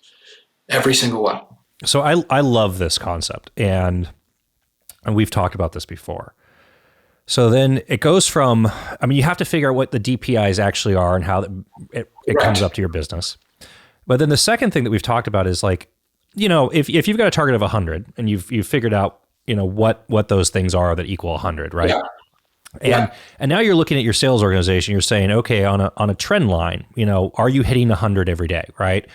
Every single one. So I love this concept. And we've talked about this before. So then it goes from, you have to figure out what the DPIs actually are and how it comes up to your business. But then the second thing that we've talked about is like, if you've got a target of 100 and you've figured out, what those things are that equal 100, right? Yeah. And now you're looking at your sales organization, you're saying, okay, on a trend line, are you hitting 100 every day, right?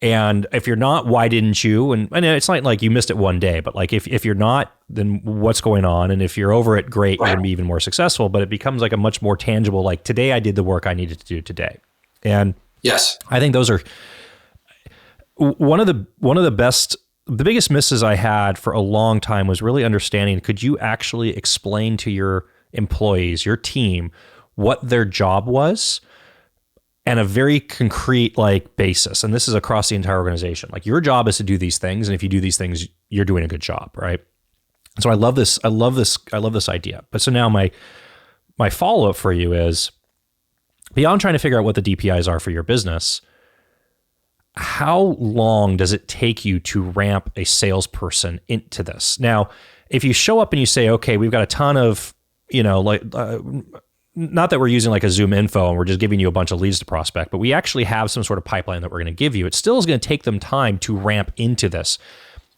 And if you're not, why didn't you? And it's not like you missed it one day, but like if you're not, then what's going on? And if you're over it, great, you're going to be even more successful. But it becomes like a much more tangible, like today I did the work I needed to do today. And yes, I think those are one of the biggest misses I had for a long time was really understanding, could you actually explain to your employees, your team, what their job was? And a very concrete like basis. And this is across the entire organization. Like your job is to do these things. And if you do these things, you're doing a good job. Right. So I love this idea. But so now my follow-up for you is, beyond trying to figure out what the DPIs are for your business, how long does it take you to ramp a salesperson into this? Now, if you show up and you say, okay, we've got a ton of, not that we're using like a Zoom info and we're just giving you a bunch of leads to prospect, but we actually have some sort of pipeline that we're going to give you. It still is going to take them time to ramp into this.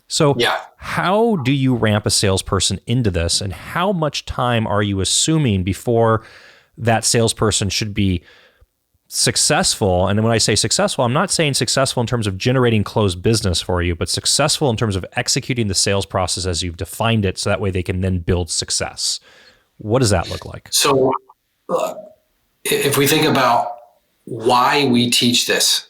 So how do you ramp a salesperson into this, and how much time are you assuming before that salesperson should be successful? And when I say successful, I'm not saying successful in terms of generating closed business for you, but successful in terms of executing the sales process as you've defined it, so that way they can then build success. What does that look like? So if we think about why we teach this,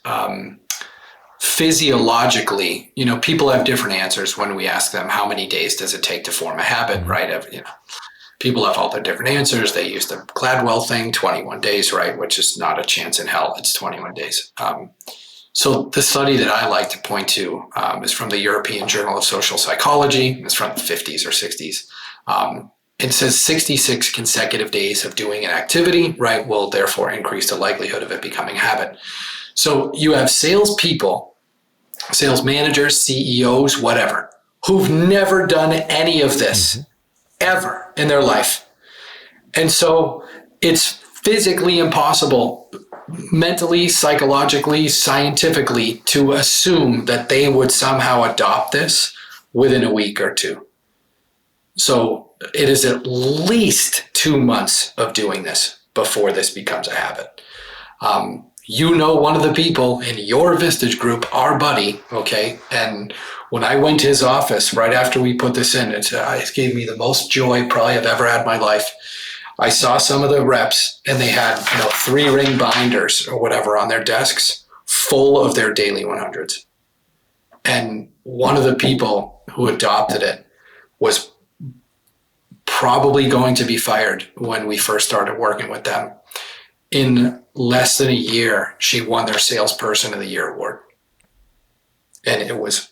physiologically, people have different answers when we ask them, how many days does it take to form a habit, right? People have all their different answers. They use the Gladwell thing, 21 days, right? Which is not a chance in hell. It's 21 days. So the study that I like to point to is from the European Journal of Social Psychology. It's from the 50s or 60s. It says 66 consecutive days of doing an activity, right, will therefore increase the likelihood of it becoming a habit. So you have salespeople, sales managers, CEOs, whatever, who've never done any of this ever in their life. And so it's physically impossible, mentally, psychologically, scientifically, to assume that they would somehow adopt this within a week or two. So it is at least 2 months of doing this before this becomes a habit. One of the people in your Vistage group, our buddy, okay? And when I went to his office right after we put this in, it gave me the most joy probably I've ever had in my life. I saw some of the reps, and they had 3-ring binders or whatever on their desks full of their daily 100s. And one of the people who adopted it was probably going to be fired when we first started working with them. In less than a year, she won their Salesperson of the Year award. And it was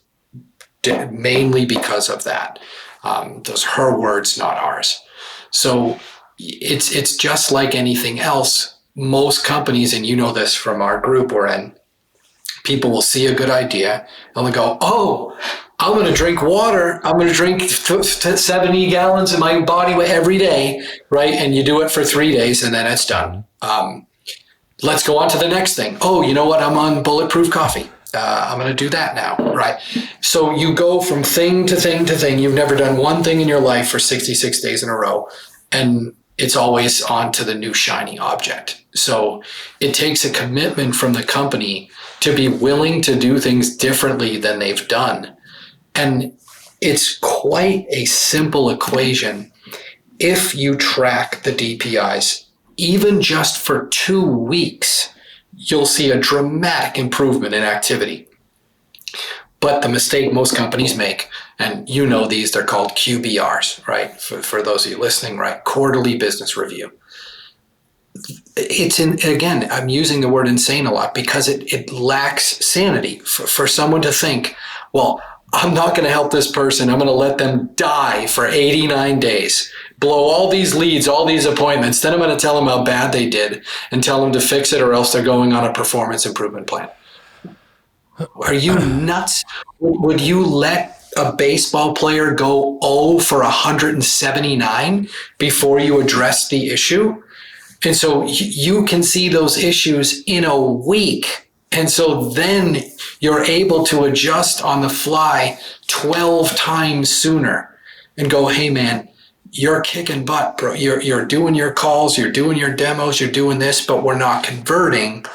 mainly because of that. Those are her words, not ours. So it's just like anything else. Most companies, and you know this from our group we're in, people will see a good idea and they'll go, oh, I'm going to drink water. I'm going to drink 70 gallons in my body every day, right? And you do it for 3 days and then it's done. Let's go on to the next thing. Oh, you know what? I'm on bulletproof coffee. I'm going to do that now, right? So you go from thing to thing to thing. You've never done one thing in your life for 66 days in a row, and it's always on to the new shiny object. So it takes a commitment from the company to be willing to do things differently than they've done. And it's quite a simple equation. If you track the DPIs, even just for 2 weeks, you'll see a dramatic improvement in activity. But the mistake most companies make, and you know these, they're called QBRs, right? For those of you listening, right? Quarterly business review. Again, I'm using the word insane a lot because it lacks sanity for someone to think, well, I'm not going to help this person. I'm going to let them die for 89 days, blow all these leads, all these appointments. Then I'm going to tell them how bad they did and tell them to fix it, or else they're going on a performance improvement plan. Are you nuts? Would you let a baseball player go 0 for 179 before you address the issue? And so you can see those issues in a week. And so then you're able to adjust on the fly 12 times sooner and go, hey man, you're kicking butt, bro. You're doing your calls, you're doing your demos, you're doing this, but we're not converting.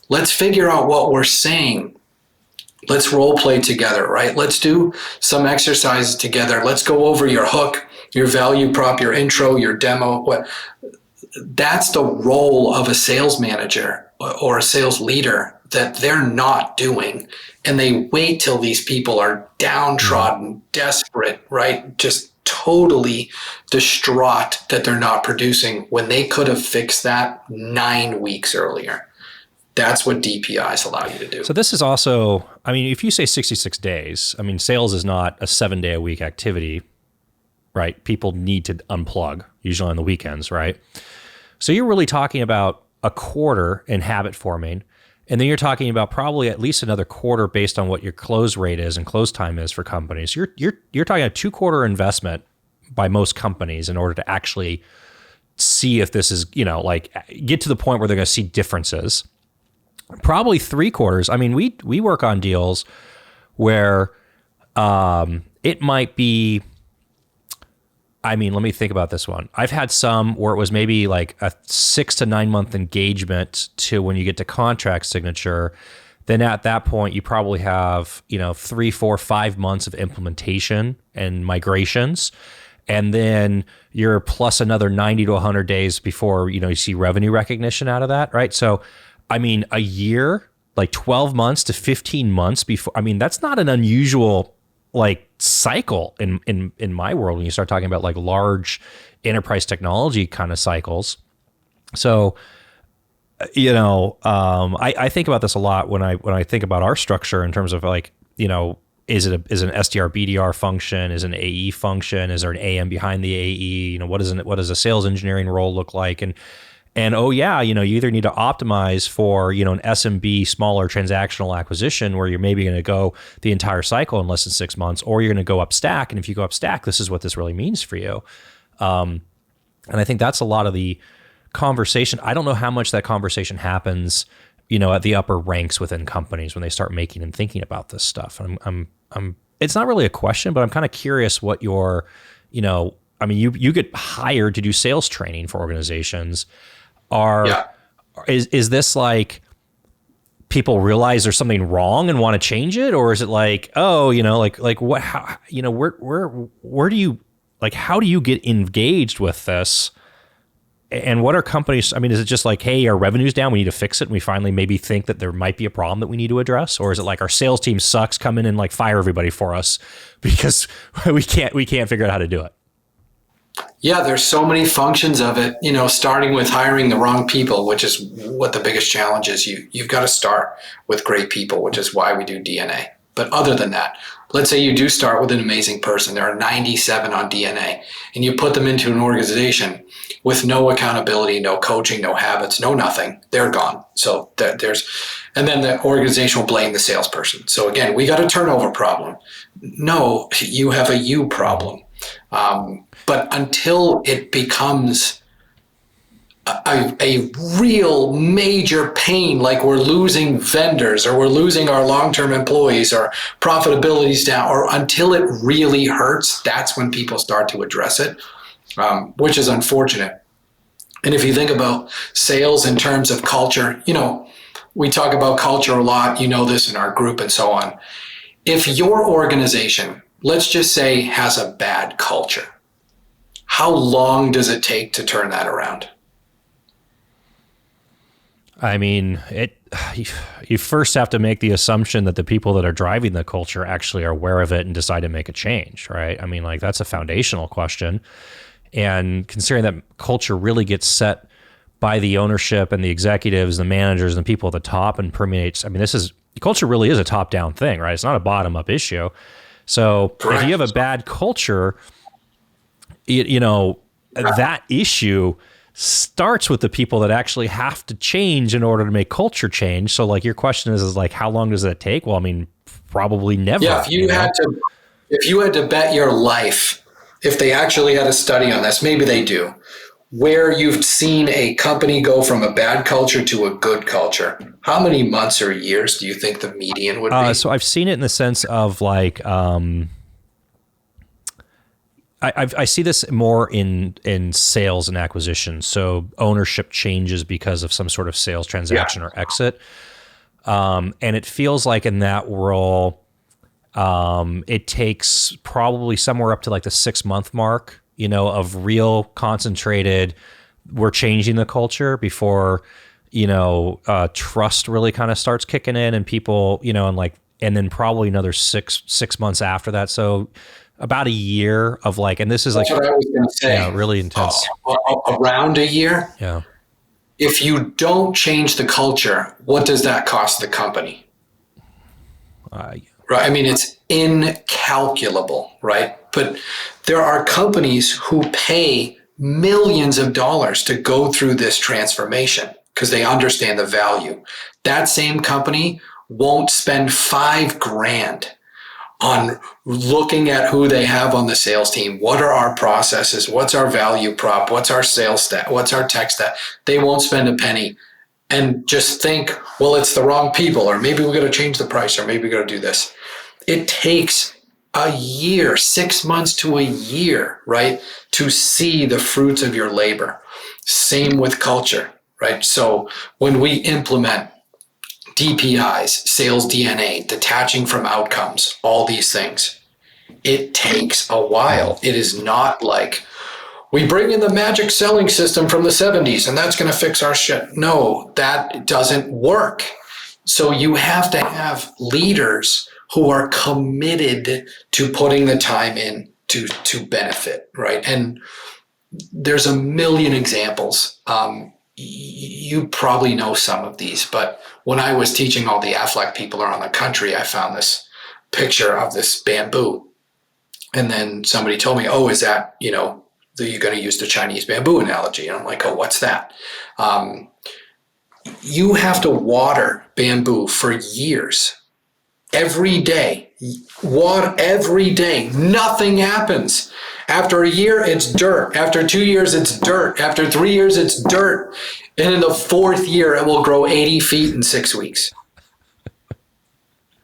Let's figure out what we're saying Let's role play together, right? Let's do some exercises together. Let's go over your hook, your value prop, your intro, your demo. That's the role of a sales manager or a sales leader that they're not doing. And they wait till these people are downtrodden, desperate, right? Just totally distraught that they're not producing when they could have fixed that 9 weeks earlier. That's what DPIs allow you to do. So this is also, I mean, if you say 66 days, I mean, sales is not a 7-day-a-week activity, right? People need to unplug, usually on the weekends, right? So you're really talking about a quarter in habit forming, and then you're talking about probably at least another quarter based on what your close rate is and close time is for companies. You're talking a 2-quarter investment by most companies in order to actually see if this is, like get to the point where they're going to see differences. Probably 3 quarters. I mean, we work on deals where it might be, I mean, let me think about this one. I've had some where it was maybe like a 6 to 9 month engagement to when you get to contract signature. Then at that point, you probably have, 3, 4, 5 months of implementation and migrations. And then you're plus another 90 to 100 days before, you see revenue recognition out of that, right? So, I mean, a year, like 12 months to 15 months before, I mean, that's not an unusual like cycle in my world when you start talking about like large enterprise technology kind of cycles. So, I think about this a lot when I think about our structure in terms of like, is it an SDR BDR function? Is it an AE function? Is there an AM behind the AE? What does a sales engineering role look like? And oh yeah, you either need to optimize for, an SMB smaller transactional acquisition where you're maybe going to go the entire cycle in less than 6 months, or you're going to go up stack. And if you go up stack, this is what this really means for you. And I think that's a lot of the conversation. I don't know how much that conversation happens, at the upper ranks within companies when they start making and thinking about this stuff. It's not really a question, but I'm kind of curious what your, I mean, you get hired to do sales training for organizations. Is this like people realize there's something wrong and want to change it, or is it like, oh, like what, how, where do you, like, how do you get engaged with this? And what are companies? I mean, is it just like, hey, our revenue's down, we need to fix it, and we finally maybe think that there might be a problem that we need to address, or is it like our sales team sucks, come in and like fire everybody for us because we can't figure out how to do it? Yeah, there's so many functions of it, starting with hiring the wrong people, which is what the biggest challenge is. You've got to start with great people, which is why we do DNA. But other than that, let's say you do start with an amazing person. There are 97 on DNA, and you put them into an organization with no accountability, no coaching, no habits, no nothing. They're gone. So and then the organization will blame the salesperson. So again, we got a turnover problem. No, you have a you problem. But until it becomes a real major pain, like we're losing vendors or we're losing our long-term employees or profitability's down, or until it really hurts, that's when people start to address it, which is unfortunate. And if you think about sales in terms of culture, we talk about culture a lot, this in our group and so on. If your organization, let's just say, has a bad culture, how long does it take to turn that around? I mean, you first have to make the assumption that the people that are driving the culture actually are aware of it and decide to make a change, right? I mean, like, that's a foundational question. And considering that culture really gets set by the ownership and the executives, the managers, and the people at the top and permeates, I mean, culture really is a top-down thing, right? It's not a bottom-up issue. So Correct. If you have a bad culture, that issue starts with the people that actually have to change in order to make culture change. So like your question is like, how long does that take? Well, I mean, probably never. Yeah, if you had to bet your life, if they actually had a study on this, maybe they do, where you've seen a company go from a bad culture to a good culture, how many months or years do you think the median would be? So I've seen it in the sense of like, I see this more in sales and acquisition. So ownership changes because of some sort of sales transaction or exit. And it feels like in that role, it takes probably somewhere up to like the 6-month mark, of real concentrated, we're changing the culture before, trust really kind of starts kicking in and people, and then probably another six months after that. So about a year of like, and this is That's like, what I was going to say. yeah, really intense. Around a year. Yeah. If you don't change the culture, what does that cost the company? Right. I mean, it's incalculable, right? But there are companies who pay millions of dollars to go through this transformation because they understand the value. That same company won't spend $5,000 on looking at who they have on the sales team. What are our processes? What's our value prop? What's our sales stat? What's our tech stat? They won't spend a penny and just think, well, it's the wrong people, or maybe we got to change the price, or maybe we got to do this. It takes a year, 6 months to a year, right, to see the fruits of your labor. Same with culture, right? So when we implement DPIs, sales DNA, detaching from outcomes, all these things, it takes a while. It is not like we bring in the magic selling system from the 70s and that's going to fix our shit. No, that doesn't work. So you have to have leaders who are committed to putting the time in to benefit, right? And there's a million examples. You probably know some of these, but when I was teaching all the Aflac people around the country, I found this picture of this bamboo. And then somebody told me, oh, is that, you're going to use the Chinese bamboo analogy. And I'm like, oh, what's that? You have to water bamboo for years. Every day. Water every day. Nothing happens. After a year, it's dirt. After 2 years, it's dirt. After 3 years, it's dirt. And in the 4th year, it will grow 80 feet in 6 weeks.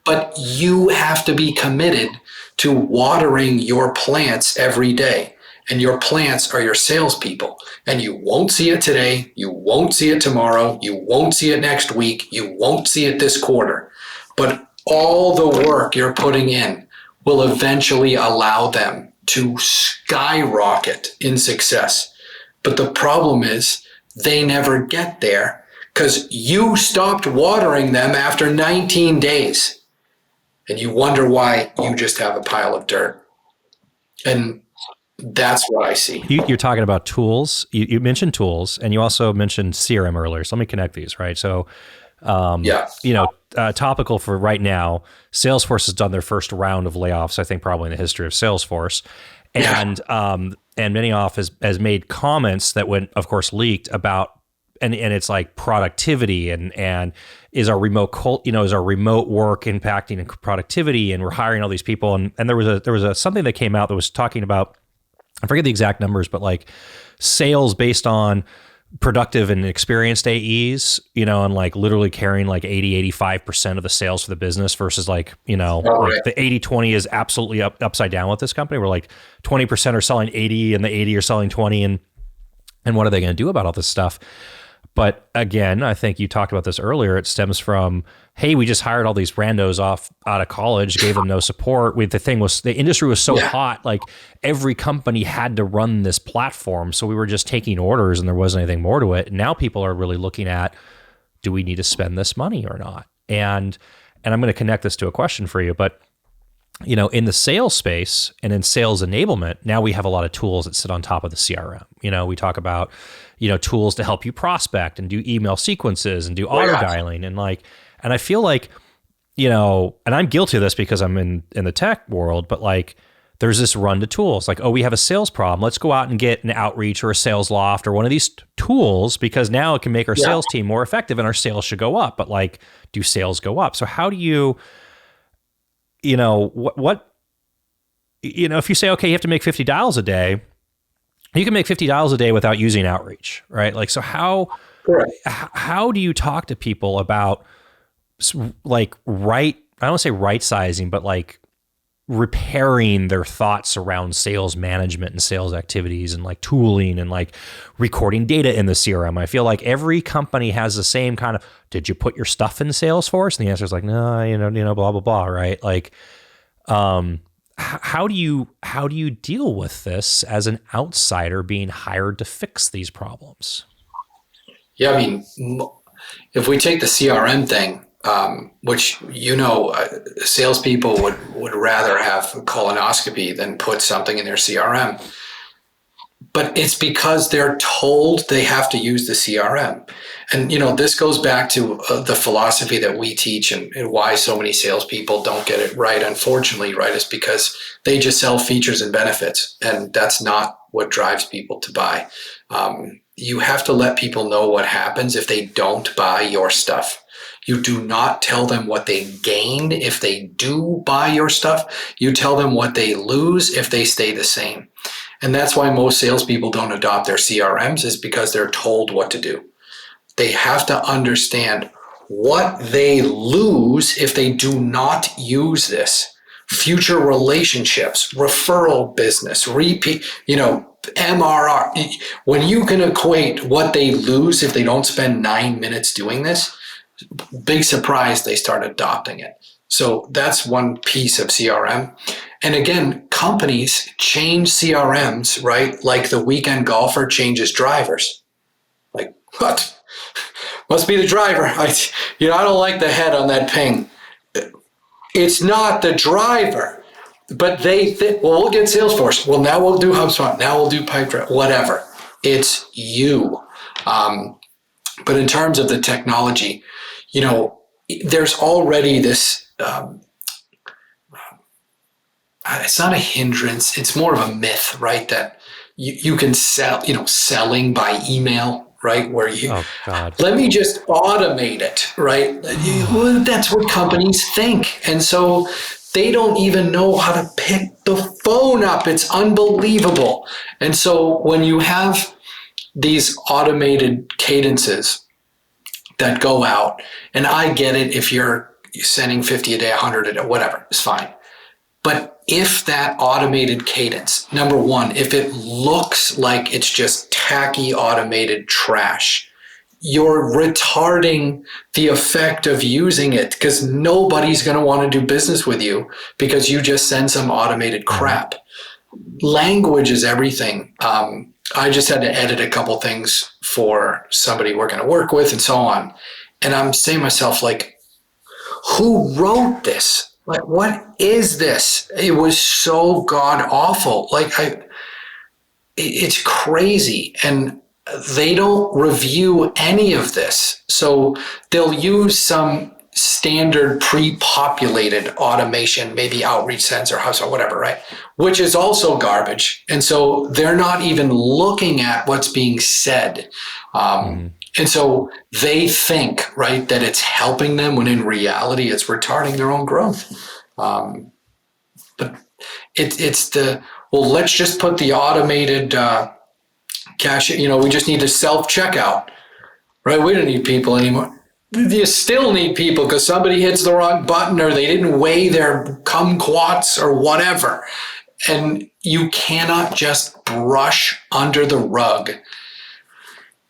But you have to be committed to watering your plants every day. And your plants are your salespeople. And you won't see it today. You won't see it tomorrow. You won't see it next week. You won't see it this quarter. But all the work you're putting in will eventually allow them to skyrocket in success. But the problem is they never get there because you stopped watering them after 19 days. And you wonder why you just have a pile of dirt. And that's what I see. You're talking about tools. You mentioned tools, and you also mentioned CRM earlier. So let me connect these, right? So, topical for right now, Salesforce has done their first round of layoffs, I think probably in the history of Salesforce. And Benioff has made comments that went, of course, leaked about, and it's like productivity and is our remote is our remote work impacting productivity, and we're hiring all these people. And there was a something that came out that was talking about, I forget the exact numbers, but like sales based on productive and experienced AEs, and like literally carrying like 85% of the sales for the business versus like, like the 80-20 is absolutely upside down with this company. We're like 20% are selling 80 and the 80 are selling 20. And what are they going to do about all this stuff? But again, I think you talked about this earlier. It stems from, hey, we just hired all these randos out of college, gave them no support. The industry was so hot, like every company had to run this platform. So we were just taking orders and there wasn't anything more to it. And now people are really looking at, do we need to spend this money or not? And I'm going to connect this to a question for you, but in the sales space and in sales enablement, now we have a lot of tools that sit on top of the CRM. We talk about, tools to help you prospect and do email sequences and do auto dialing and I feel like, and I'm guilty of this because I'm in the tech world, but like there's this run to tools like, oh, we have a sales problem. Let's go out and get an Outreach or a Sales Loft or one of these tools because now it can make our sales team more effective and our sales should go up. But like, do sales go up? So how do you, if you say, okay, you have to make 50 dials a day, you can make 50 dials a day without using Outreach, right? Like, so how do you talk to people about like I don't want to say right sizing, but like repairing their thoughts around sales management and sales activities and like tooling and like recording data in the CRM. I feel like every company has the same kind of, did you put your stuff in Salesforce? And the answer is like, no, blah, blah, blah. Right. Like, how do you deal with this as an outsider being hired to fix these problems? Yeah. I mean, if we take the CRM thing, which, salespeople would rather have a colonoscopy than put something in their CRM. But it's because they're told they have to use the CRM. And, this goes back to the philosophy that we teach and why so many salespeople don't get it right. Unfortunately, right, is because they just sell features and benefits. And that's not what drives people to buy. You have to let people know what happens if they don't buy your stuff. You do not tell them what they gain if they do buy your stuff. You tell them what they lose if they stay the same. And that's why most salespeople don't adopt their CRMs, is because they're told what to do. They have to understand what they lose if they do not use this. Future relationships, referral business, repeat, MRR. When you can equate what they lose if they don't spend 9 minutes doing this, big surprise, they start adopting it. So that's one piece of CRM. And again, companies change CRMs, right? Like the weekend golfer changes drivers. Like, what? Must be the driver. I don't like the head on that ping. It's not the driver. But they think, well, we'll get Salesforce. Well, now we'll do HubSpot. Now we'll do Pipedrive. Whatever. It's you. But in terms of the technology, there's already this, it's not a hindrance. It's more of a myth, right? That you can sell, selling by email, right? Where let me just automate it, right? That's what companies think. And so they don't even know how to pick the phone up. It's unbelievable. And so when you have these automated cadences that go out, and I get it, if you're sending 50 a day, 100 a day, whatever, it's fine. But if that automated cadence, number one, if it looks like it's just tacky automated trash, you're retarding the effect of using it, because nobody's going to want to do business with you because you just send some automated crap. Language is everything. I just had to edit a couple things for somebody we're going to work with and so on. And I'm saying to myself, like, who wrote this? Like, what is this? It was so god awful. Like, it's crazy. And they don't review any of this. So they'll use some standard pre-populated automation, maybe Outreach Sensor, HubSpot, whatever, right? Which is also garbage. And so they're not even looking at what's being said. And so they think, right, that it's helping them when in reality it's retarding their own growth. But it's let's just put the automated cash, we just need to self-checkout, right? We don't need people anymore. You still need people because somebody hits the wrong button or they didn't weigh their kumquats or whatever. And you cannot just brush under the rug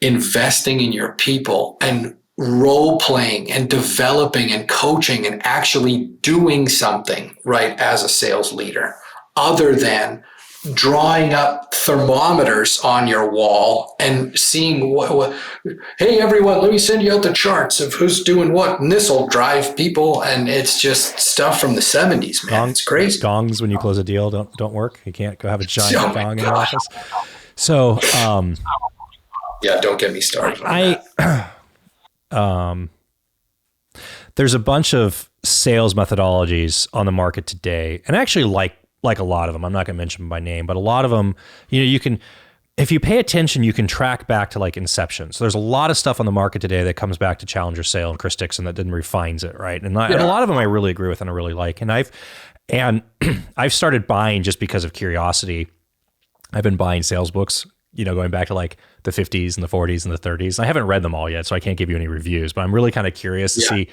investing in your people and role playing and developing and coaching and actually doing something, right, as a sales leader, other than drawing up thermometers on your wall and seeing hey, everyone, let me send you out the charts of who's doing what, and this will drive people. And it's just stuff from the 70s, man. It's crazy. Gongs when you close a deal don't work. You can't go have a giant gong in your office. So, yeah, don't get me started on that. There's a bunch of sales methodologies on the market today, and I actually like a lot of them. I'm not going to mention them by name, but a lot of them, you can, if you pay attention, you can track back to like inception. So there's a lot of stuff on the market today that comes back to Challenger Sale and Chris Dixon that then refines it, right? And a lot of them I really agree with and I really like. And I've started buying just because of curiosity. I've been buying sales books, going back to like the 50s and the 40s and the 30s. I haven't read them all yet, so I can't give you any reviews, but I'm really kind of curious to see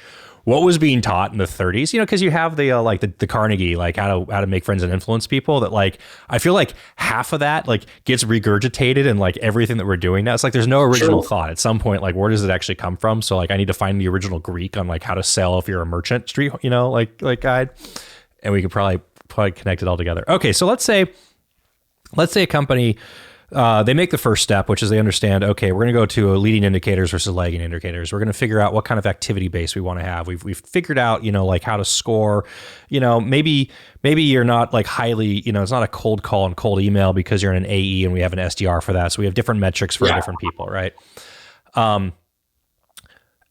what was being taught in the 30s, because you have the like the Carnegie, like how to make friends and influence people, that like I feel like half of that like gets regurgitated in like everything that we're doing now. It's like there's no original thought at some point. Like, where does it actually come from? So like I need to find the original Greek on like how to sell if you're a merchant street, like guide, and we could probably connect it all together. Okay, so let's say a company, they make the first step, which is they understand, okay, we're going to go to leading indicators versus lagging indicators. We're going to figure out what kind of activity base we want to have. We've figured out, like how to score, maybe you're not like highly, it's not a cold call and cold email because you're in an AE and we have an SDR for that. So we have different metrics for different people, right?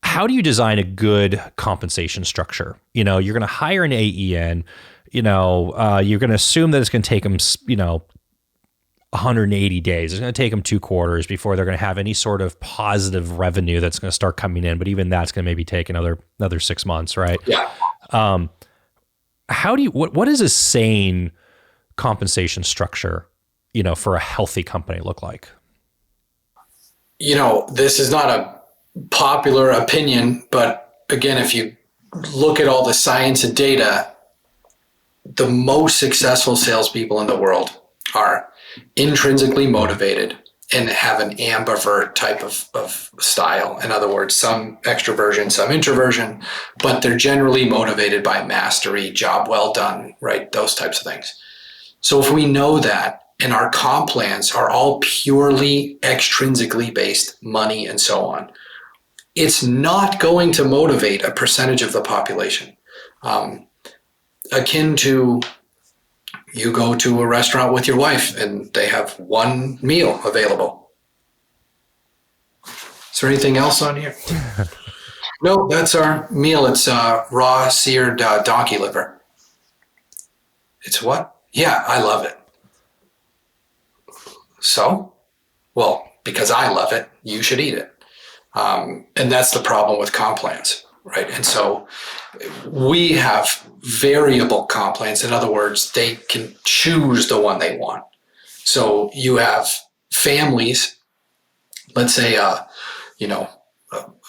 How do you design a good compensation structure? You're going to hire an AE in, you're going to assume that it's going to take them, 180 days. It's going to take them 2 quarters before they're going to have any sort of positive revenue that's going to start coming in. But even that's going to maybe take another 6 months, right? Yeah. What is a sane compensation structure, for a healthy company look like? This is not a popular opinion, but again, if you look at all the science and data, the most successful salespeople in the world are intrinsically motivated and have an ambivert type of style. In other words, some extroversion, some introversion, but they're generally motivated by mastery, job well done, right? Those types of things. So if we know that, and our comp plans are all purely extrinsically based, money and so on, it's not going to motivate a percentage of the population. Akin to, you go to a restaurant with your wife and they have one meal available. Is there anything else on here? No, that's our meal. It's raw seared donkey liver. It's what? Yeah, I love it. So, well, because I love it, you should eat it. And that's the problem with comp plans, right? And so we have variable comp plans. In other words, they can choose the one they want. So you have families, let's say,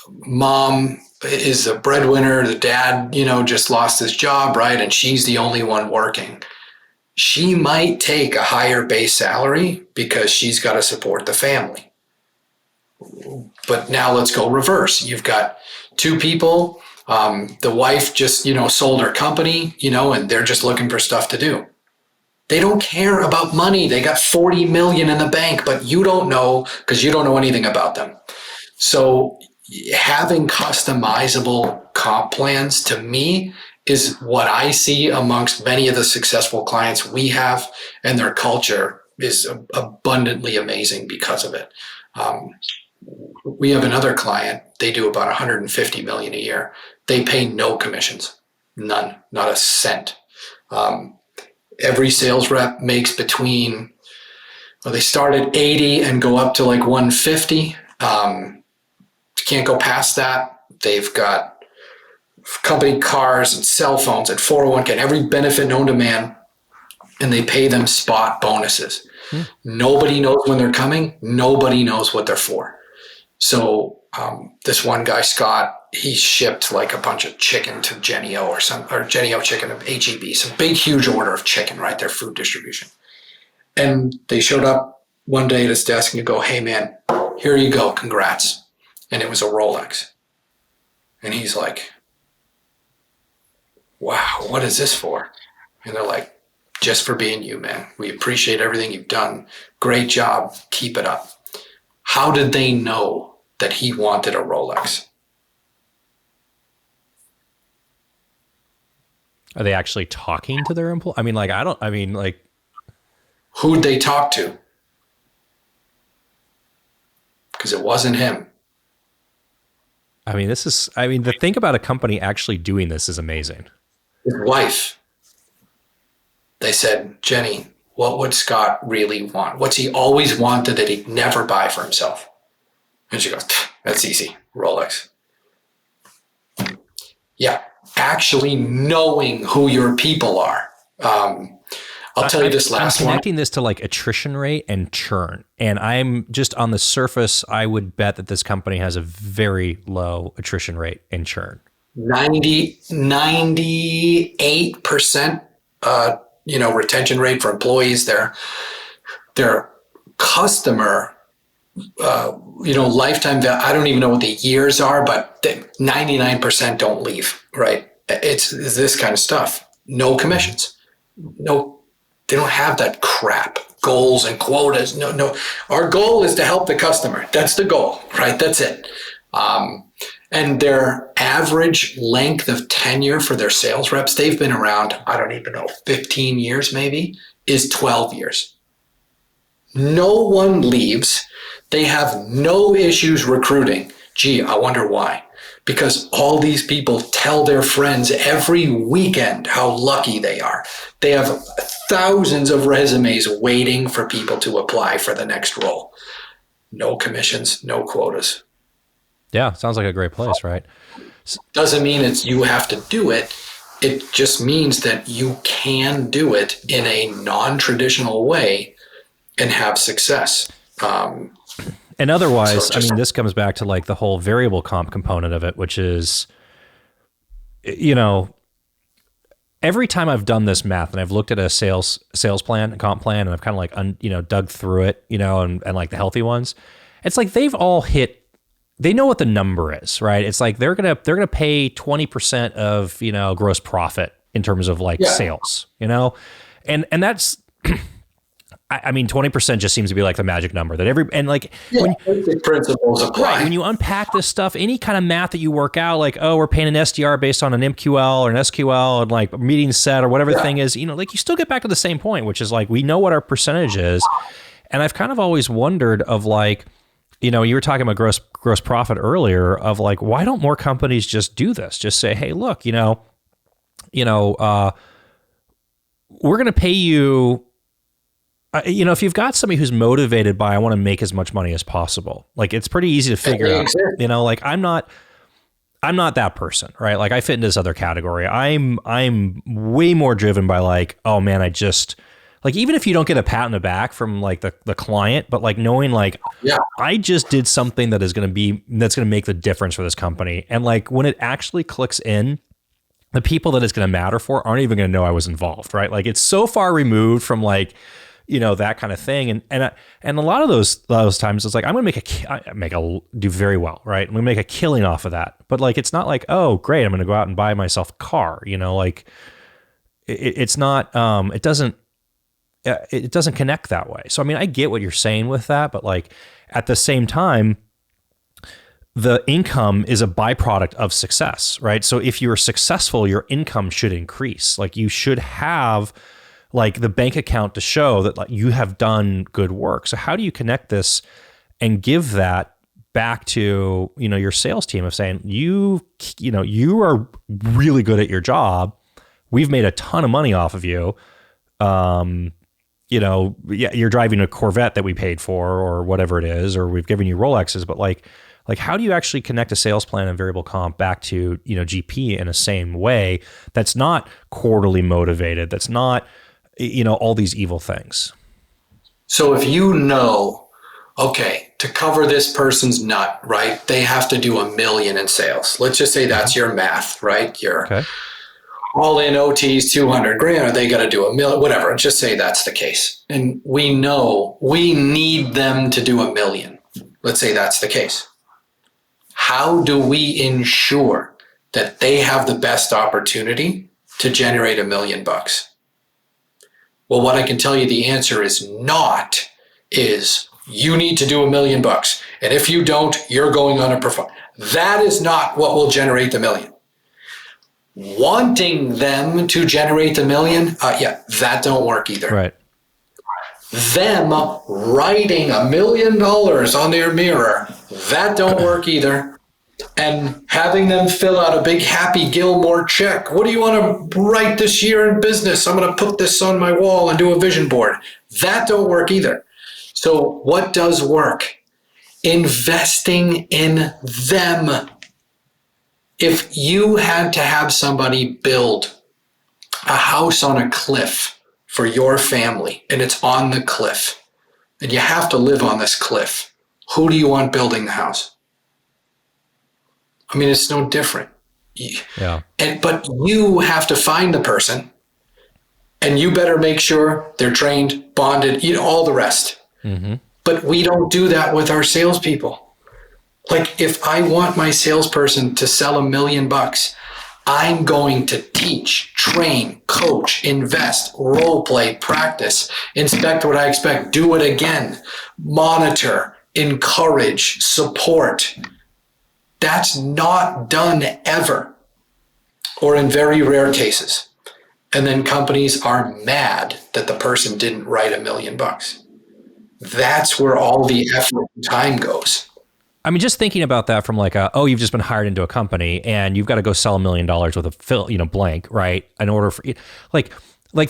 mom is the breadwinner, the dad, just lost his job, right? And she's the only one working. She might take a higher base salary because she's got to support the family. But now let's go reverse. You've got 2 people. The wife just, sold her company, and they're just looking for stuff to do. They don't care about money. They got 40 million in the bank, but you don't know because you don't know anything about them. So having customizable comp plans, to me, is what I see amongst many of the successful clients we have, and their culture is abundantly amazing because of it. We have another client, they do about 150 million a year. They pay no commissions, none, not a cent. Every sales rep makes between, they start at 80 and go up to like 150. Can't go past that. They've got company cars and cell phones and 401k and every benefit known to man, and they pay them spot bonuses. Nobody knows when they're coming. Nobody knows what they're for. So this one guy, Scott, he shipped like a bunch of chicken to Genio or Genio chicken of HEB, some big, huge order of chicken, right? Their food distribution. And they showed up one day at his desk and go, "Hey man, here you go. Congrats." And it was a Rolex. And he's like, "Wow, what is this for?" And they're like, "Just for being you, man. We appreciate everything you've done. Great job. Keep it up." How did they know that he wanted a Rolex? Are they actually talking to their employee? Who'd they talk to? Because it wasn't him. The thing about a company actually doing this is amazing. His wife. They said, "Jenny, what would Scott really want? What's he always wanted that he'd never buy for himself?" And she goes, "That's easy, Rolex." Yeah, actually knowing who your people are. I'll tell you this last I'm one. connecting this to like attrition rate and churn. And I'm just on the surface, I would bet that this company has a very low attrition rate and churn. 98% retention rate for employees. Their customer lifetime value, I don't even know what the years are, but 99% don't leave, right? It's this kind of stuff. No commissions. No, they don't have that crap. Goals and quotas. No. Our goal is to help the customer. That's the goal, right? That's it. And their average length of tenure for their sales reps, they've been around, I don't even know, 15 years maybe, is 12 years. No one leaves. They have no issues recruiting. Gee, I wonder why. Because all these people tell their friends every weekend how lucky they are. They have thousands of resumes waiting for people to apply for the next role. No commissions, no quotas. Yeah, sounds like a great place, right? Doesn't mean it's you have to do it. It just means that you can do it in a non-traditional way and have success. And otherwise, this comes back to like the whole variable comp component of it, which is, every time I've done this math and I've looked at a sales plan, a comp plan, and I've kind of like, dug through it, and like the healthy ones, it's like they've all hit. They know what the number is, right? It's like they're gonna pay 20% of gross profit in terms of like sales, and that's. I mean, 20% just seems to be like the magic number that when principles apply. Right, when you unpack this stuff, any kind of math that you work out, like, oh, we're paying an SDR based on an MQL or an SQL and like a meeting set or whatever the thing is, you still get back to the same point, which is like, we know what our percentage is. And I've kind of always wondered of like, you were talking about gross profit earlier of like, why don't more companies just do this? Just say, hey, look, we're going to pay you. If you've got somebody who's motivated by, I want to make as much money as possible, like it's pretty easy to figure out, like I'm not that person, right? Like I fit into this other category. I'm way more driven by like, oh man, I just like, even if you don't get a pat on the back from like the client, but like knowing like, I just did something that's going to make the difference for this company. And like when it actually clicks in, the people that it's going to matter for aren't even going to know I was involved, right? Like it's so far removed from like, that kind of thing. And a lot of those times it's like, I'm going to do very well, right? I'm going to make a killing off of that. But like, it's not like, oh, great, I'm going to go out and buy myself a car, like it's not, it doesn't connect that way. So, I mean, I get what you're saying with that, but like at the same time, the income is a byproduct of success, right? So if you're successful, your income should increase. Like you should have like the bank account to show that like you have done good work. So how do you connect this and give that back to, your sales team of saying, you are really good at your job. We've made a ton of money off of you. You're driving a Corvette that we paid for or whatever it is, or we've given you Rolexes, but like how do you actually connect a sales plan and variable comp back to, GP in a same way that's not quarterly motivated, that's not, all these evil things. So if okay, to cover this person's nut, right, they have to do $1 million in sales. Let's just say that's your math, right? Your all in OTs, 200 grand, or they got to do $1 million, whatever. Just say that's the case. And we know we need them to do $1 million. Let's say that's the case. How do we ensure that they have the best opportunity to generate $1 million? Well, what I can tell you the answer is you need to do $1 million. And if you don't, you're going underperform. That is not what will generate the $1 million. Wanting them to generate the $1 million, that don't work either. Right. Them writing $1 million on their mirror, that don't work either. And having them fill out a big Happy Gilmore check. What do you want to write this year in business? I'm going to put this on my wall and do a vision board. That don't work either. So what does work? Investing in them. If you had to have somebody build a house on a cliff for your family, and it's on the cliff, and you have to live on this cliff, who do you want building the house? I mean, it's no different. Yeah. But you have to find the person, and you better make sure they're trained, bonded, all the rest. Mm-hmm. But we don't do that with our salespeople. Like, if I want my salesperson to sell $1 million, I'm going to teach, train, coach, invest, role play, practice, inspect what I expect, do it again, monitor, encourage, support. That's not done ever, or in very rare cases. And then companies are mad that the person didn't write $1 million. That's where all the effort and time goes. I mean, just thinking about that from like, you've just been hired into a company and you've got to go sell $1 million with a blank, right? In order for like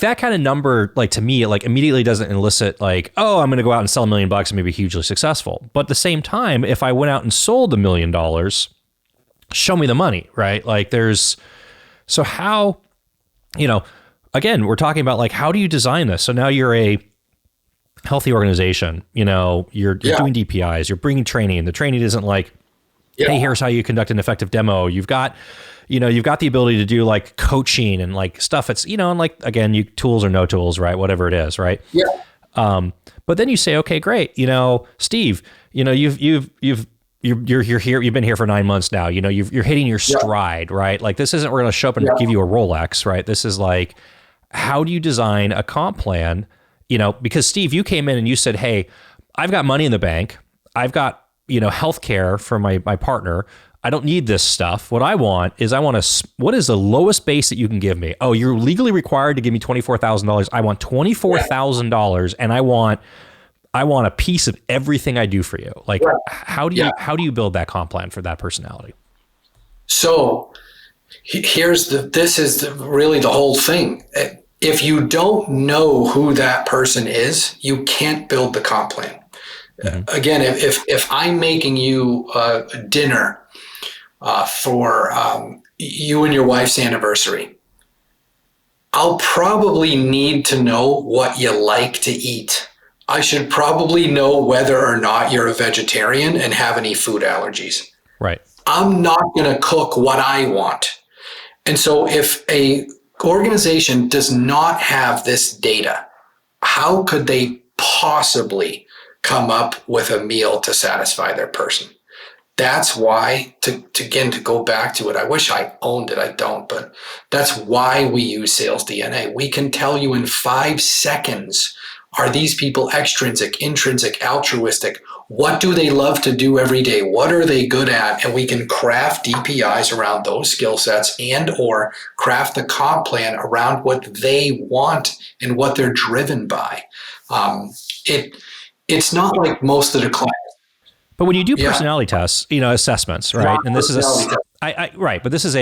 that kind of number, like, to me, it like immediately doesn't elicit like, oh, I'm going to go out and sell $1 million and maybe hugely successful. But at the same time, if I went out and sold $1 million, show me the money, right? Like so how, again, we're talking about like, how do you design this? So now you're a healthy organization, you're doing DPIs, you're bringing training. The training isn't like, hey, here's how you conduct an effective demo. You've got the ability to do like coaching and like stuff. It's, and like, again, you tools or no tools, right? Whatever it is. Right. Yeah. But then you say, okay, great. Steve, you're here, you've been here for 9 months now, you're hitting your stride, right? Like, this isn't, we're going to show up and give you a Rolex, right? This is like, how do you design a comp plan? Because Steve, you came in and you said, hey, I've got money in the bank. I've got, healthcare for my partner. I don't need this stuff. What I want is what is the lowest base that you can give me? Oh, you're legally required to give me $24,000. I want $24,000 and I want a piece of everything I do for you. Like, how do you build that comp plan for that personality? So this is really the whole thing. If you don't know who that person is, you can't build the comp plan. Mm-hmm. Again, if I'm making you dinner for you and your wife's anniversary, I'll probably need to know what you like to eat. I should probably know whether or not you're a vegetarian and have any food allergies. Right. I'm not going to cook what I want. And so if a organization does not have this data, how could they possibly come up with a meal to satisfy their person? That's why, to go back to it, I wish I owned it, I don't, but that's why we use Sales DNA. We can tell you in 5 seconds, are these people extrinsic, intrinsic, altruistic? What do they love to do every day? What are they good at? And we can craft DPIs around those skill sets and or craft the comp plan around what they want and what they're driven by. It's not like most of the clients. But when you do personality tests, assessments, right? And this is right. But this is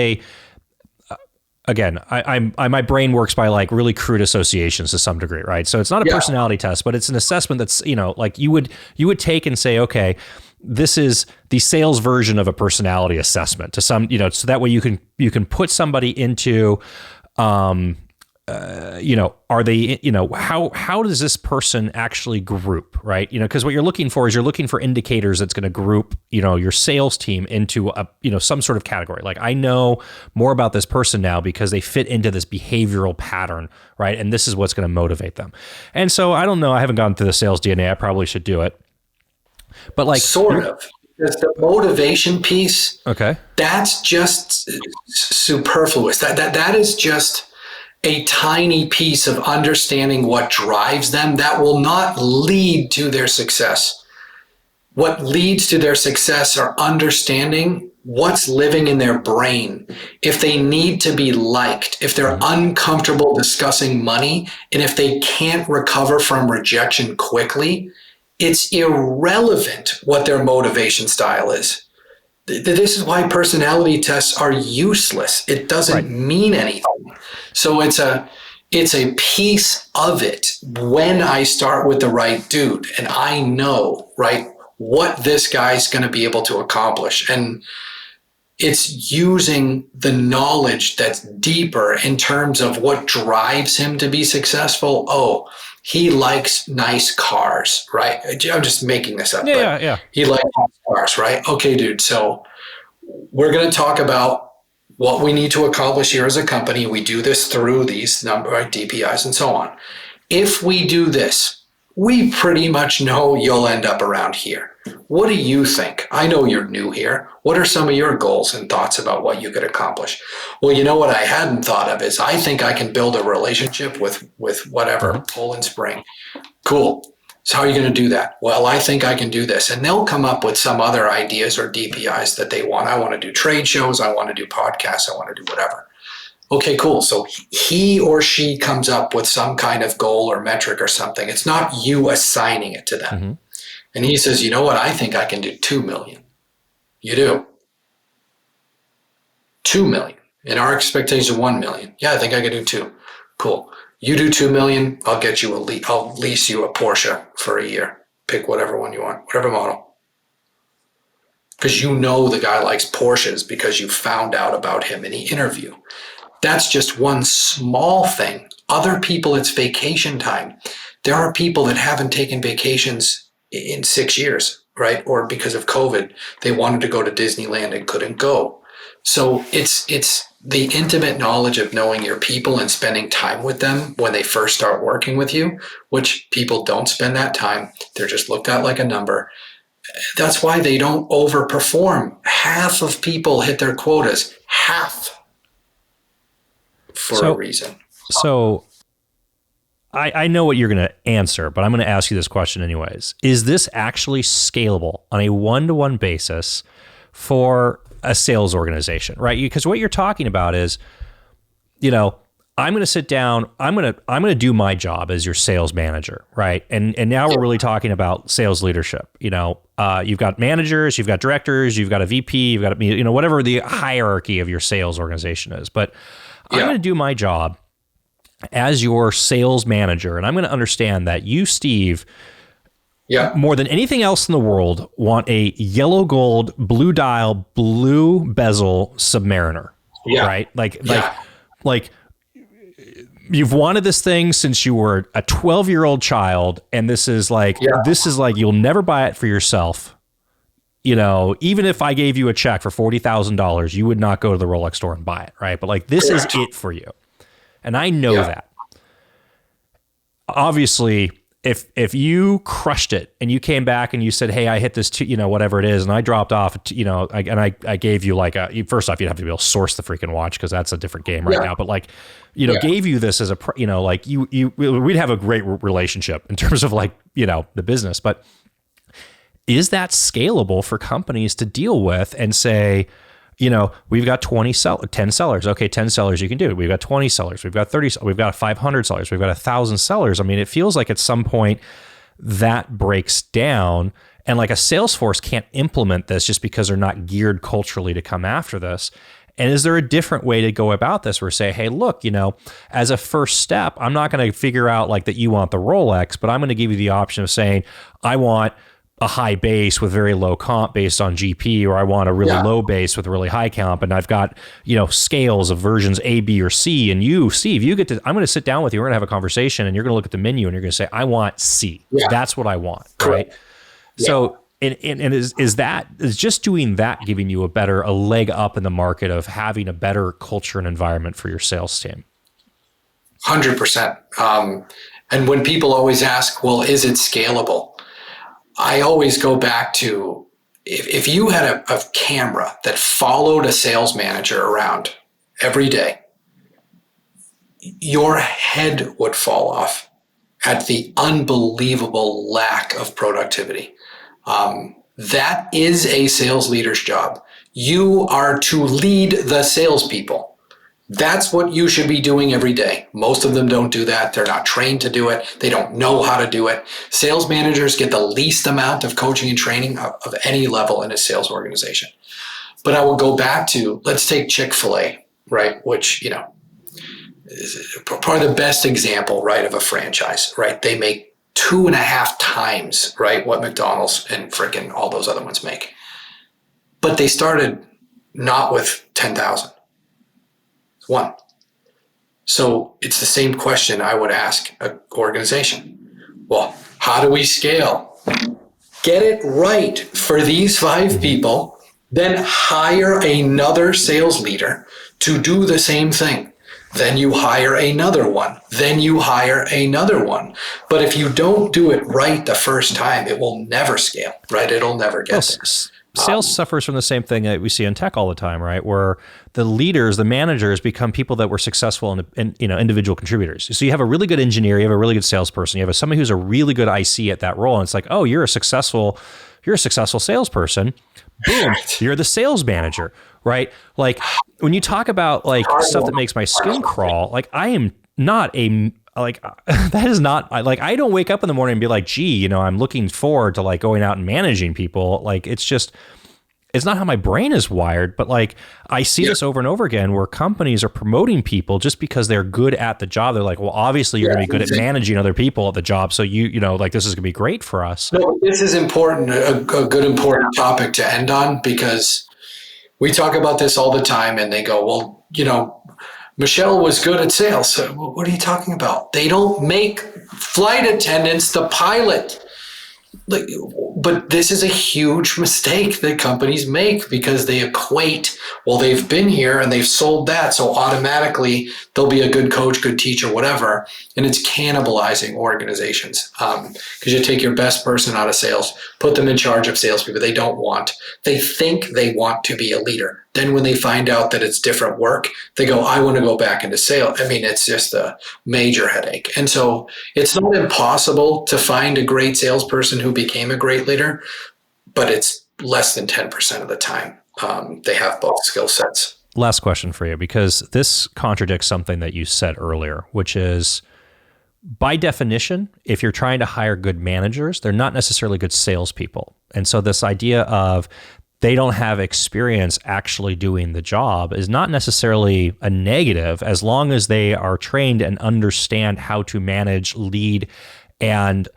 again, my brain works by like really crude associations to some degree, right? So it's not a personality test, but it's an assessment that's, like you would take and say, okay, this is the sales version of a personality assessment to some, so that way you can put somebody into, are they, how does this person actually group, right? Because what you're looking for indicators that's going to group, your sales team into a, some sort of category. Like, I know more about this person now because they fit into this behavioral pattern, right? And this is what's going to motivate them. And so I don't know, I haven't gone through the sales DNA. I probably should do it. But like sort of. Because the motivation piece, okay, that's just superfluous. That is just a tiny piece of understanding what drives them that will not lead to their success. What leads to their success are understanding what's living in their brain. If they need to be liked, if they're uncomfortable discussing money, and if they can't recover from rejection quickly, it's irrelevant what their motivation style is. This is why personality tests are useless. It doesn't mean anything. So it's a piece of it when I start with the right dude and I know, right, what this guy's going to be able to accomplish. And it's using the knowledge that's deeper in terms of what drives him to be successful. Oh, he likes nice cars, right? I'm just making this up. Yeah. He likes nice cars, right? Okay, dude. So we're going to talk about what we need to accomplish here as a company. We do this through these number of DPIs and so on. If we do this, we pretty much know you'll end up around here. What do you think? I know you're new here. What are some of your goals and thoughts about what you could accomplish? Well, you know what I hadn't thought of is I think I can build a relationship with whatever, Poland Spring. Cool. So how are you going to do that? Well, I think I can do this. And they'll come up with some other ideas or DPIs that they want. I want to do trade shows. I want to do podcasts. I want to do whatever. Okay, cool. So he or she comes up with some kind of goal or metric or something. It's not you assigning it to them. Mm-hmm. And he says, you know what? I think I can do 2 million. You do. 2 million. And our expectation is 1 million. Yeah, I think I can do 2. Cool. You do 2 million. I'll get you I'll lease you a Porsche for a year. Pick whatever one you want, whatever model. Because you know the guy likes Porsches because you found out about him in the interview. That's just one small thing. Other people, it's vacation time. There are people that haven't taken vacations in 6 years, right? Or because of COVID, they wanted to go to Disneyland and couldn't go. So it's the intimate knowledge of knowing your people and spending time with them when they first start working with you, which people don't spend that time. They're just looked at like a number. That's why they don't overperform. Half of people hit their quotas. Half. For a reason. So I know what you're going to answer, but I'm going to ask you this question anyways. Is this actually scalable on a one-to-one basis for a sales organization, right? Because what you're talking about is, I'm going to sit down, I'm going to do my job as your sales manager, right? And now we're really talking about sales leadership. You've got managers, you've got directors, you've got a VP, you've got whatever the hierarchy of your sales organization is. But I'm going to do my job as your sales manager, and I'm going to understand that you, Steve, more than anything else in the world, want a yellow gold, blue dial, blue bezel Submariner, right? Like you've wanted this thing since you were a 12-year-old child, and this is like you'll never buy it for yourself. Even if I gave you a check for $40,000, you would not go to the Rolex store and buy it, right? But like this is it for you. And I know that. Obviously, if you crushed it and you came back and you said, "Hey, I hit this, whatever it is," and I dropped off, I gave you first off, you'd have to be able to source the freaking watch because that's a different game right now. But gave you this as a, we'd have a great relationship in terms of the business. But is that scalable for companies to deal with and say, we've got 10 sellers. Okay, 10 sellers you can do. We've got 20 sellers. We've got 30. We've got 500 sellers. We've got 1,000 sellers. I mean, it feels like at some point that breaks down, and like a Salesforce can't implement this just because they're not geared culturally to come after this. And is there a different way to go about this where say, hey, look, as a first step, I'm not going to figure out that you want the Rolex, but I'm going to give you the option of saying, I want a high base with very low comp based on GP, or I want a really low base with a really high comp. And I've got, scales of versions A, B, or C. And you, Steve, I'm going to sit down with you. We're going to have a conversation and you're going to look at the menu and you're going to say, I want C. Yeah. That's what I want. Correct. Right. Yeah. So, and is just doing that giving you a leg up in the market of having a better culture and environment for your sales team? 100%. And when people always ask, well, is it scalable? I always go back to if you had a camera that followed a sales manager around every day, your head would fall off at the unbelievable lack of productivity. That is a sales leader's job. You are to lead the salespeople. That's what you should be doing every day. Most of them don't do that. They're not trained to do it. They don't know how to do it. Sales managers get the least amount of coaching and training of any level in a sales organization. But I will go back to, let's take Chick-fil-A, right? Which, is probably the best example, right, of a franchise, right? They make 2.5 times, right, what McDonald's and frickin' all those other ones make. But they started not with 10,000. One. So it's the same question I would ask an organization. Well, how do we scale? Get it right for these 5 people, then hire another sales leader to do the same thing. Then you hire another one. Then you hire another one. But if you don't do it right the first time, it will never scale, right? It'll never get there. Sales suffers from the same thing that we see in tech all the time, right? Where the leaders, the managers become people that were successful in individual contributors. So you have a really good engineer, you have a really good salesperson, you have somebody who's a really good IC at that role. And it's like, oh, you're a successful salesperson. Boom, you're the sales manager, right? Like when you talk about like stuff that makes my skin crawl, like I am not that is not like, I don't wake up in the morning and be like, gee, I'm looking forward to like going out and managing people. Like, it's not how my brain is wired, but like I see this over and over again where companies are promoting people just because they're good at the job. They're like, well, obviously you're going to be good at managing other people at the job. So like this is going to be great for us. No, this is important, a good important topic to end on, because we talk about this all the time and they go, well, Michelle was good at sales. So what are you talking about? They don't make flight attendants the pilot. But this is a huge mistake that companies make, because they equate, well, they've been here and they've sold that, so automatically they'll be a good coach, good teacher, whatever. And it's cannibalizing organizations, because you take your best person out of sales, put them in charge of salespeople they think they want to be a leader. Then when they find out that it's different work, they go, I want to go back into sales. I mean, it's just a major headache. And so it's not impossible to find a great salesperson who became a great leader, but it's less than 10% of the time. They have both skill sets. Last question for you, because this contradicts something that you said earlier, which is, by definition, if you're trying to hire good managers, they're not necessarily good salespeople. And so this idea of they don't have experience actually doing the job is not necessarily a negative, as long as they are trained and understand how to manage, lead, and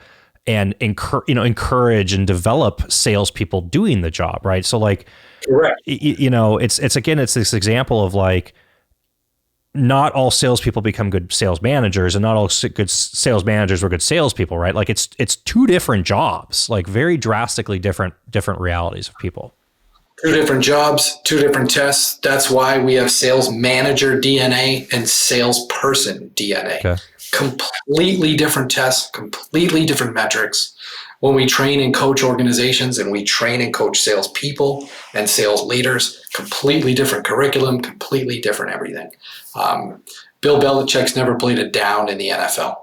encourage and develop salespeople doing the job, right? So like, correct. It's this example of like, not all salespeople become good sales managers, and not all good sales managers were good salespeople, right? Like it's two different jobs, like very drastically different realities of people. Two different jobs, two different tests. That's why we have sales manager DNA and salesperson DNA. Okay. Completely different tests, completely different metrics. When we train and coach organizations and we train and coach salespeople and sales leaders, completely different curriculum, completely different everything. Bill Belichick's never played a down in the NFL.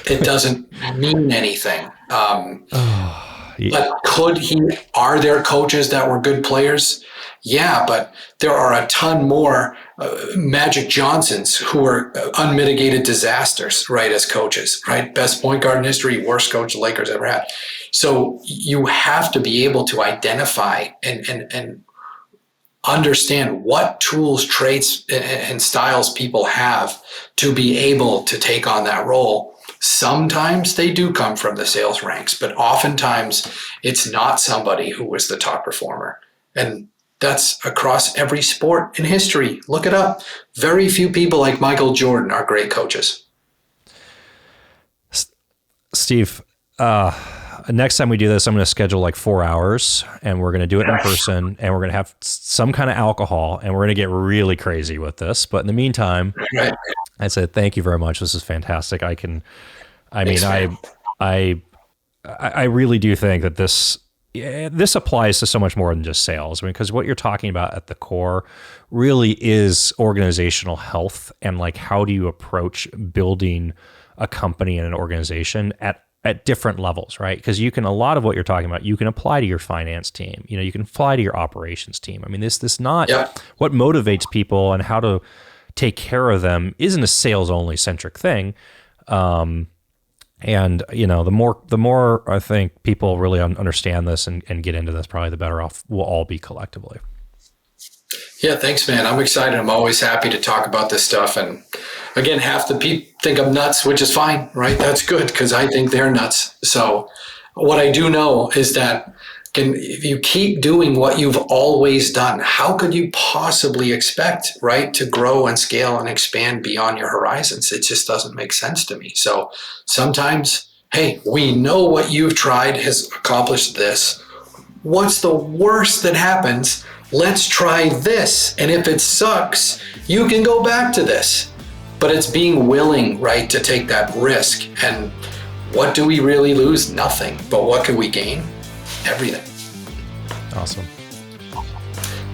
It doesn't mean anything. But are there coaches that were good players? Yeah, but there are a ton more Magic Johnsons who are unmitigated disasters, right, as coaches, right? Best point guard in history, worst coach the Lakers ever had. So you have to be able to identify and understand what tools, traits, and styles people have to be able to take on that role. Sometimes they do come from the sales ranks, but oftentimes it's not somebody who was the top performer. And that's across every sport in history. Look it up. Very few people like Michael Jordan are great coaches. Steve, next time we do this, I'm going to schedule like 4 hours, and we're going to do it in person, and we're going to have some kind of alcohol, and we're going to get really crazy with this. But in the meantime, I said, thank you very much. This is fantastic. I really do think that this applies to so much more than just sales. I mean, because what you're talking about at the core really is organizational health, and like, how do you approach building a company and an organization at different levels, right? Because a lot of what you're talking about, you can apply to your finance team. You can apply to your operations team. I mean, this not what motivates people and how to take care of them isn't a sales only centric thing. And the more I think people really understand this and get into this, probably the better off we'll all be collectively. Yeah, thanks, man. I'm excited. I'm always happy to talk about this stuff. And again, half the people think I'm nuts, which is fine, right? That's good, because I think they're nuts. So what I do know is that if you keep doing what you've always done, how could you possibly expect, right, to grow and scale and expand beyond your horizons? It just doesn't make sense to me. So sometimes, hey, we know what you've tried has accomplished this. What's the worst that happens let's try this. And if it sucks, you can go back to this. But it's being willing, right, to take that risk. And what do we really lose? Nothing. But what can we gain? Everything. Awesome.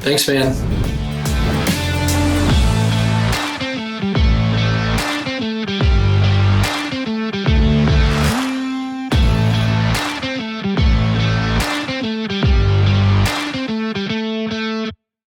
Thanks, man.